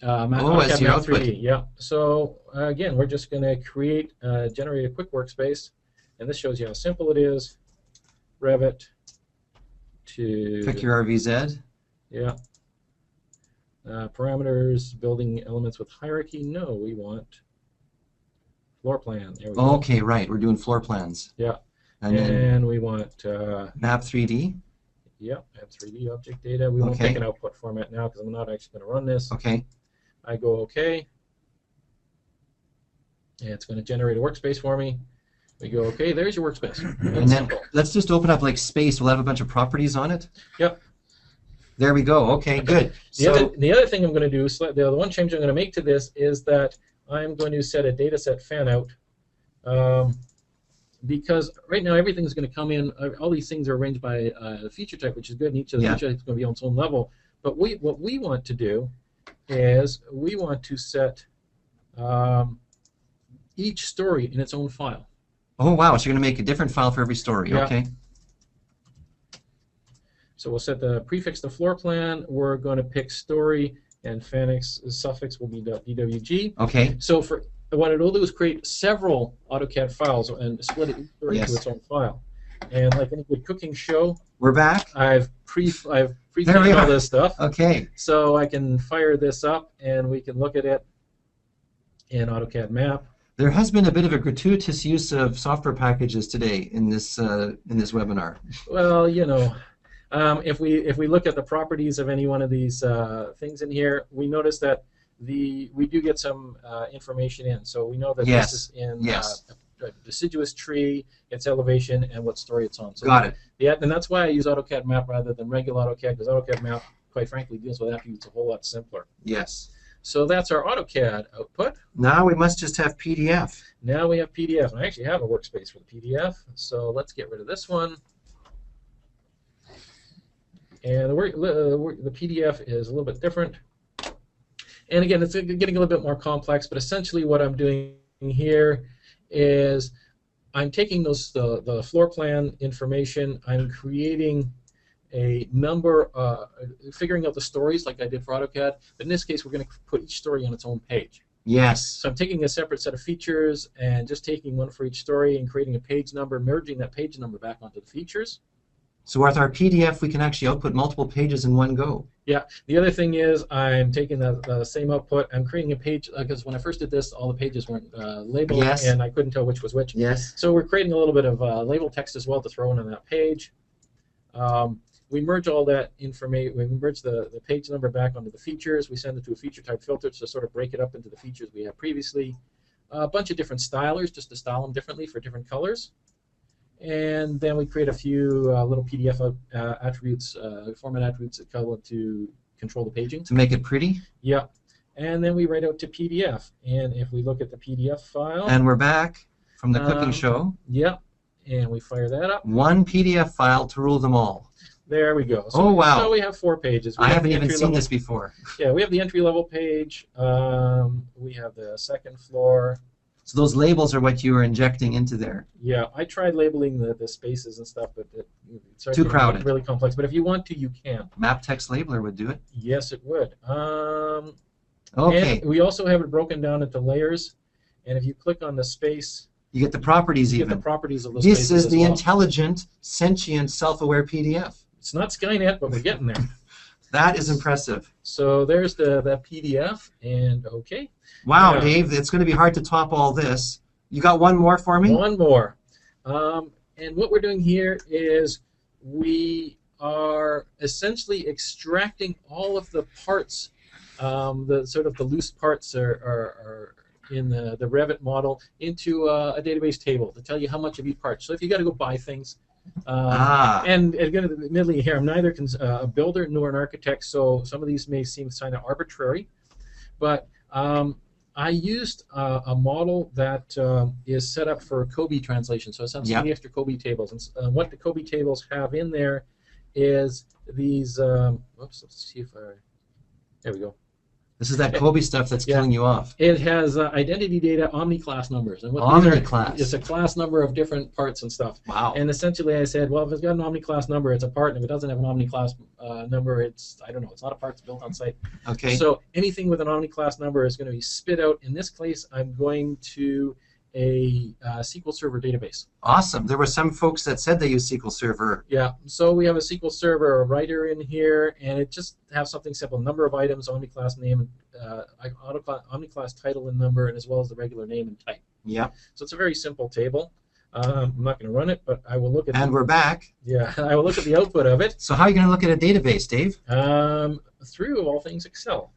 As your output. 3D. Yeah. So again, we're just going to generate a quick workspace, and this shows you how simple it is. Revit to pick your RVZ. Yeah. Parameters, building elements with hierarchy. No, we want floor plan. There we go. Okay, right. We're doing floor plans. Yeah. And then And we want map 3D. yeah, have 3D object data. We won't pick an output format now because I'm not actually going to run this. Okay. I go OK. And it's going to generate a workspace for me. We go OK. There's your workspace. And then let's just open up like space. We'll have a bunch of properties on it. Yep. There we go. Okay, good. The other thing I'm going to do, the one change I'm going to make to this is that I'm going to set a data set fan out. Because right now everything's going to come in, all these things are arranged by feature type, which is good, and each of the feature types is going to be on its own level. But what we want to do is we want to set each story in its own file. Oh, wow. So you're going to make a different file for every story. Yeah. Okay. So we'll set the prefix to floor plan. We're going to pick story, and suffix will be .dwg. Okay. So what it'll do is create several AutoCAD files and split it into its own file. And like any good cooking show, we're back. I've pre-filled all this stuff. Okay. So I can fire this up, and we can look at it in AutoCAD Map. There has been a bit of a gratuitous use of software packages today in this webinar. Well, you know, if we look at the properties of any one of these things in here, we notice that we do get some information in. So we know that this is in a deciduous tree, its elevation, and what story it's on. So got it. Yeah, and that's why I use AutoCAD Map rather than regular AutoCAD, because AutoCAD Map, quite frankly, deals with attributes a whole lot simpler. Yes. So that's our AutoCAD output. Now we must just have PDF. Now we have PDF, and I actually have a workspace for the PDF. So let's get rid of this one. And the PDF is a little bit different. And again, it's getting a little bit more complex, but essentially what I'm doing here is I'm taking the floor plan information, I'm creating a number, figuring out the stories like I did for AutoCAD, but in this case we're going to put each story on its own page. Yes. So I'm taking a separate set of features and just taking one for each story and creating a page number, merging that page number back onto the features. So with our PDF, we can actually output multiple pages in one go. Yeah. The other thing is I'm taking the same output. I'm creating a page, because when I first did this, all the pages weren't labeled, and I couldn't tell which was which. Yes. So we're creating a little bit of label text as well to throw in on that page. We merge all that information. We merge the page number back onto the features. We send it to a feature type filter to sort of break it up into the features we had previously. A bunch of different stylers just to style them differently for different colors. And then we create a few little PDF attributes, format attributes that color to control the paging. To make it pretty? Yeah. And then we write out to PDF. And if we look at the PDF file. And we're back from the cooking show. Yeah. And we fire that up. One PDF file to rule them all. There we go. So, oh, wow. So we have 4 pages. I haven't even seen this before. Yeah, we have the entry-level page. We have the second floor. So those labels are what you are injecting into there. Yeah, I tried labeling the spaces and stuff, but it's too crowded. Really complex. But if you want to, you can. Map Text Labeler would do it. Yes, it would. Okay. And we also have it broken down into layers. And if you click on the space, you get the properties you even. get the properties of those This spaces is the as well. Intelligent, sentient, self-aware PDF. It's not Skynet, but we're getting there. That is impressive. So there's the PDF, and okay. Wow, Dave, it's going to be hard to top all this. You got one more for me? One more. And what we're doing here is we are essentially extracting all of the parts, the sort of the loose parts are in the Revit model into a database table to tell you how much of each part. So if you got to go buy things, and again, admittedly here, I'm neither a builder nor an architect, so some of these may seem kind of arbitrary, but I used a model that is set up for Kobe translation, so essentially the extra Kobe tables. And what the Kobe tables have in there is these. Oops, let's see if I. There we go. This is that Kobe stuff that's killing you off. It has identity data, omni-class numbers. And what Omni-class. It's a class number of different parts and stuff. Wow. And essentially I said, well, if it's got an omni-class number, it's a part. And if it doesn't have an omni-class number, it's, I don't know, it's not a part that's built on site. Okay. So anything with an omni-class number is going to be spit out. In this case, I'm going to a SQL Server database. Awesome. There were some folks that said they use SQL Server. Yeah. So we have a SQL Server writer in here, and it just has something simple: number of items, omni-class name, omni-class title and number, and as well as the regular name and type. Yeah. So it's a very simple table. I'm not going to run it, but I will look at. And we're back. Yeah, I will look at the output of it. So how are you going to look at a database, Dave? Through all things Excel.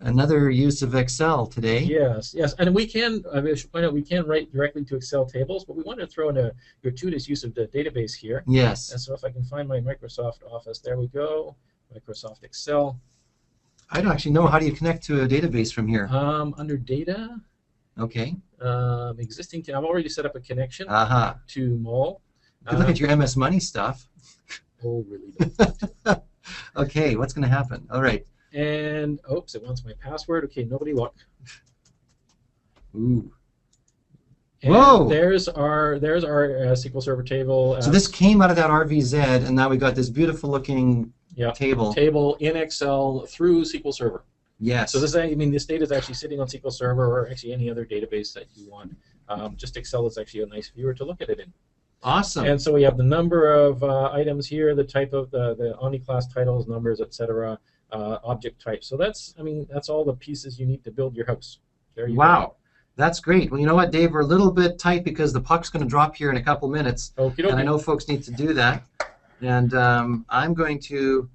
Another use of Excel today. Yes, yes, and we can. I should point out we can write directly to Excel tables, but we want to throw in a gratuitous use of the database here. Yes. And so if I can find my Microsoft Office, there we go. Microsoft Excel. I don't actually know. How do you connect to a database from here? Under Data. Okay. Existing. I've already set up a connection to Mall. You can look at your MS Money stuff. Oh, really? Don't. Okay, what's going to happen? All right. And oops, it wants my password. Okay, nobody look. Ooh. And whoa! There's our SQL Server table. So this came out of that RVZ, and now we got this beautiful looking table. Table in Excel through SQL Server. Yes. So this, I mean, this data is actually sitting on SQL Server or actually any other database that you want. Just Excel is actually a nice viewer to look at it in. Awesome. And so we have the number of items here, the type of the omni-class titles, numbers, etc. Object type. So that's, I mean, that's all the pieces you need to build your house. There you go. That's great. Well, you know what, Dave? We're a little bit tight because the puck's going to drop here in a couple minutes. Okay. And I know folks need to do that. And I'm going to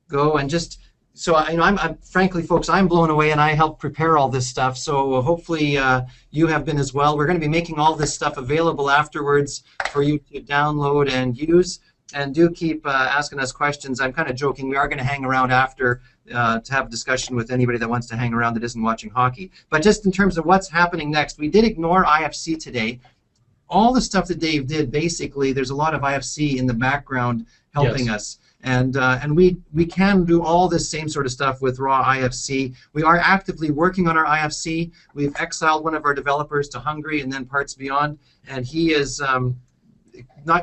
go and just, so I'm frankly, folks, I'm blown away, and I helped prepare all this stuff. So hopefully you have been as well. We're going to be making all this stuff available afterwards for you to download and use. And do keep asking us questions. I'm kind of joking. We are going to hang around after to have a discussion with anybody that wants to hang around that isn't watching hockey. But just in terms of what's happening next, we did ignore IFC today. All the stuff that Dave did, basically, there's a lot of IFC in the background helping us. And we can do all this same sort of stuff with raw IFC. We are actively working on our IFC. We've exiled one of our developers to Hungary and then parts beyond, and he is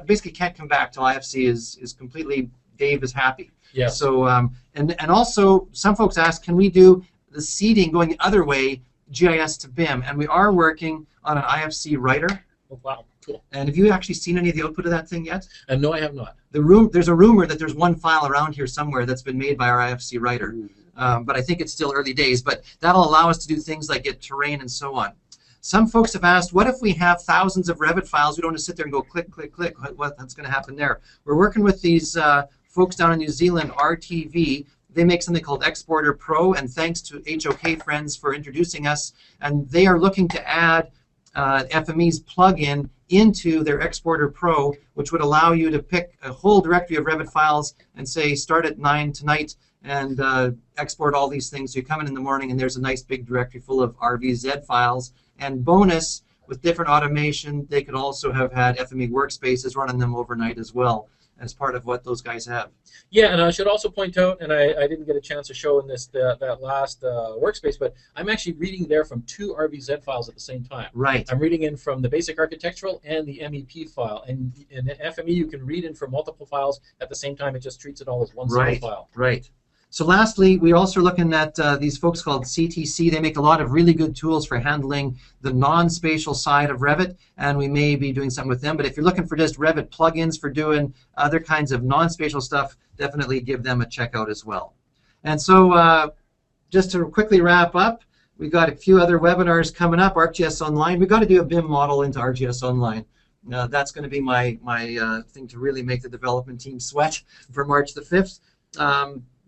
basically can't come back till IFC is completely, Dave is happy. Yeah. So and also some folks ask, can we do the seeding going the other way, GIS to BIM? And we are working on an IFC writer. Oh, wow, cool. And have you actually seen any of the output of that thing yet? No, I have not. There's a rumor that there's one file around here somewhere that's been made by our IFC writer. But I think it's still early days. But that'll allow us to do things like get terrain and so on. Some folks have asked, what if we have thousands of Revit files? We don't want to sit there and go click, click, click. What's going to happen there? We're working with these folks down in New Zealand, RTV. They make something called Exporter Pro, and thanks to HOK Friends for introducing us. And they are looking to add FME's plugin into their Exporter Pro, which would allow you to pick a whole directory of Revit files and say, start at 9 tonight, and export all these things. So you come in the morning, and there's a nice big directory full of RVZ files. And bonus, with different automation, they could also have had FME workspaces running them overnight as well, as part of what those guys have. Yeah, and I should also point out, and I didn't get a chance to show in this that last workspace, but I'm actually reading there from 2 RVZ files at the same time. Right. I'm reading in from the basic architectural and the MEP file. And in FME, you can read in from multiple files at the same time. It just treats it all as one single file. Right. So lastly, we're also looking at these folks called CTC. They make a lot of really good tools for handling the non-spatial side of Revit, and we may be doing something with them. But if you're looking for just Revit plugins for doing other kinds of non-spatial stuff, definitely give them a check out as well. And so just to quickly wrap up, we've got a few other webinars coming up. ArcGIS Online. We've got to do a BIM model into ArcGIS Online. That's going to be my thing to really make the development team sweat for March the 5th.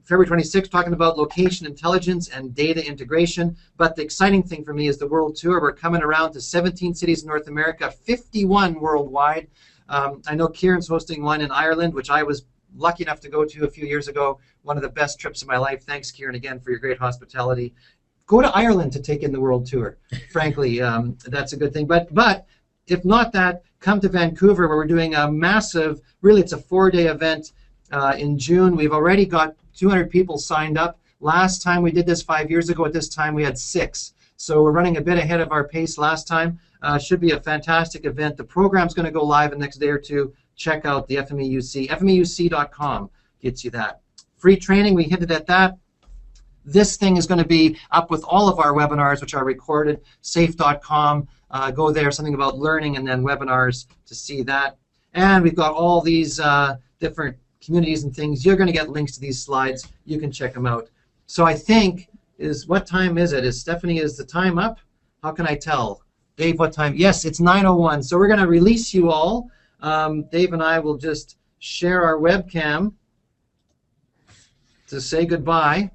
February 26th, talking about location intelligence and data integration. But the exciting thing for me is the world tour. We're coming around to 17 cities in North America, 51 worldwide. I know Kieran's hosting one in Ireland, which I was lucky enough to go to a few years ago. One of the best trips of my life. Thanks, Kieran, again for your great hospitality. go to Ireland to take in the world tour. Frankly, that's a good thing. But if not that, come to Vancouver, where we're doing a massive, really it's a 4-day event in June. We've already got 200 people signed up. Last time we did this 5 years ago, at this time we had 6. So we're running a bit ahead of our pace last time. Should be a fantastic event. The program's going to go live in the next day or two. Check out the FMEUC. FMEUC.com gets you that. Free training, we hinted at that. This thing is going to be up with all of our webinars, which are recorded. Safe.com. Go there, something about learning, and then webinars to see that. And we've got all these different communities and things. You're going to get links to these slides. You can check them out. So I think, what time is it? Stephanie, is the time up? How can I tell? Dave, what time? Yes, it's 9:01. So we're going to release you all. Dave and I will just share our webcam to say goodbye.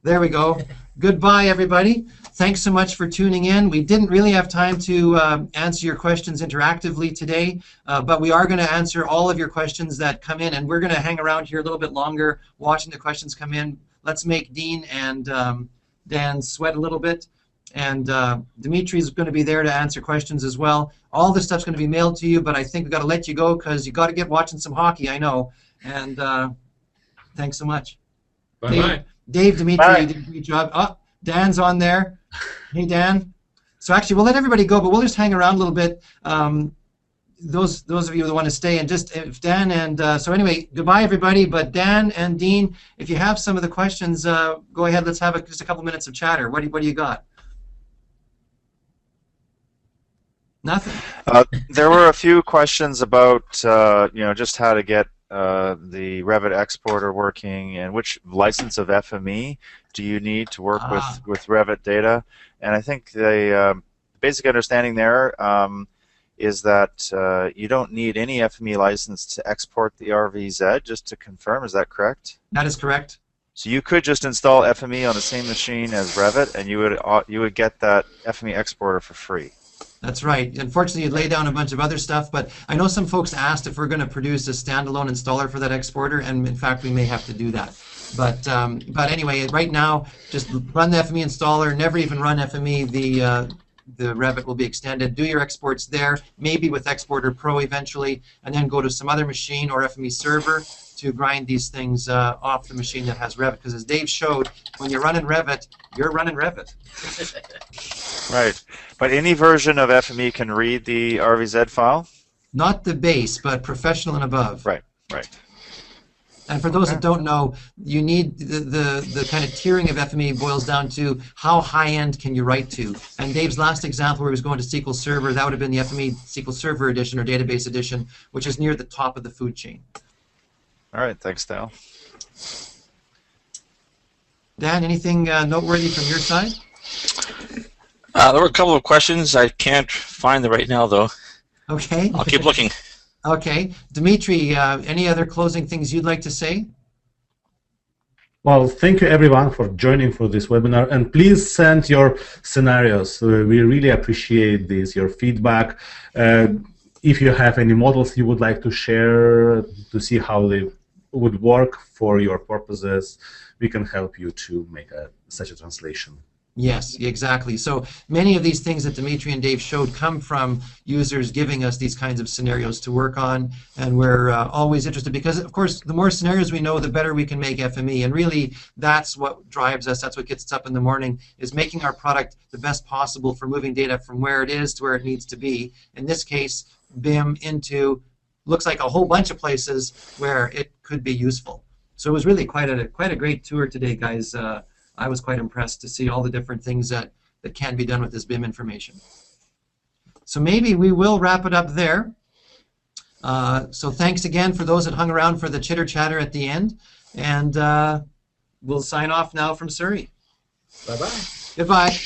There we go. Goodbye, everybody. Thanks so much for tuning in. We didn't really have time to answer your questions interactively today, but we are going to answer all of your questions that come in, and we're going to hang around here a little bit longer watching the questions come in. Let's make Dean and Dan sweat a little bit, and Dimitri's going to be there to answer questions as well. All this stuff's going to be mailed to you, but I think we've got to let you go because you got to get watching some hockey, I know. And thanks so much. Bye-bye. Dave, Dimitri, you did a great job. Oh, Dan's on there. Hey, Dan. So actually, we'll let everybody go, but we'll just hang around a little bit. Those of you that want to stay, and just if Dan and so anyway, goodbye everybody. But Dan and Dean, if you have some of the questions, go ahead. Let's have just a couple minutes of chatter. What do you got? Nothing. There were a few questions about just how to get the Revit exporter working, and which license of FME do you need to work with Revit data. And I think the basic understanding there is that you don't need any FME license to export the RVZ, just to confirm. Is that correct? That is correct. So you could just install FME on the same machine as Revit, and you would get that FME exporter for free. That's right. Unfortunately, you lay down a bunch of other stuff, but I know some folks asked if we're going to produce a standalone installer for that exporter, and in fact, we may have to do that. But anyway, right now, just run the FME installer. Never even run FME. The Revit will be extended. Do your exports there, maybe with Exporter Pro eventually, and then go to some other machine or FME server to grind these things off the machine that has Revit. Because as Dave showed, when you're running Revit, you're running Revit. Right. But any version of FME can read the RVZ file? Not the base, but professional and above. Right, right. And for those that don't know, you need the kind of tiering of FME boils down to how high-end can you write to. And Dave's last example where he was going to SQL Server, that would have been the FME SQL Server edition or database edition, which is near the top of the food chain. All right, thanks, Dale. Dan, anything noteworthy from your side? There were a couple of questions. I can't find them right now, though. Okay. I'll keep looking. Okay. Dimitri, any other closing things you'd like to say? Well, thank you everyone for joining for this webinar, and please send your scenarios. We really appreciate this, your feedback. If you have any models you would like to share to see how they would work for your purposes, we can help you to make such a translation. Yes, exactly. So many of these things that Dimitri and Dave showed come from users giving us these kinds of scenarios to work on, and we're always interested because, of course, the more scenarios we know, the better we can make FME, and really that's what drives us, that's what gets us up in the morning, is making our product the best possible for moving data from where it is to where it needs to be. In this case, BIM into, looks like a whole bunch of places where it could be useful. So it was really quite a great tour today, guys. I was quite impressed to see all the different things that can be done with this BIM information. So maybe we will wrap it up there. So thanks again for those that hung around for the chitter chatter at the end. And we'll sign off now from Surrey. Bye-bye. Goodbye.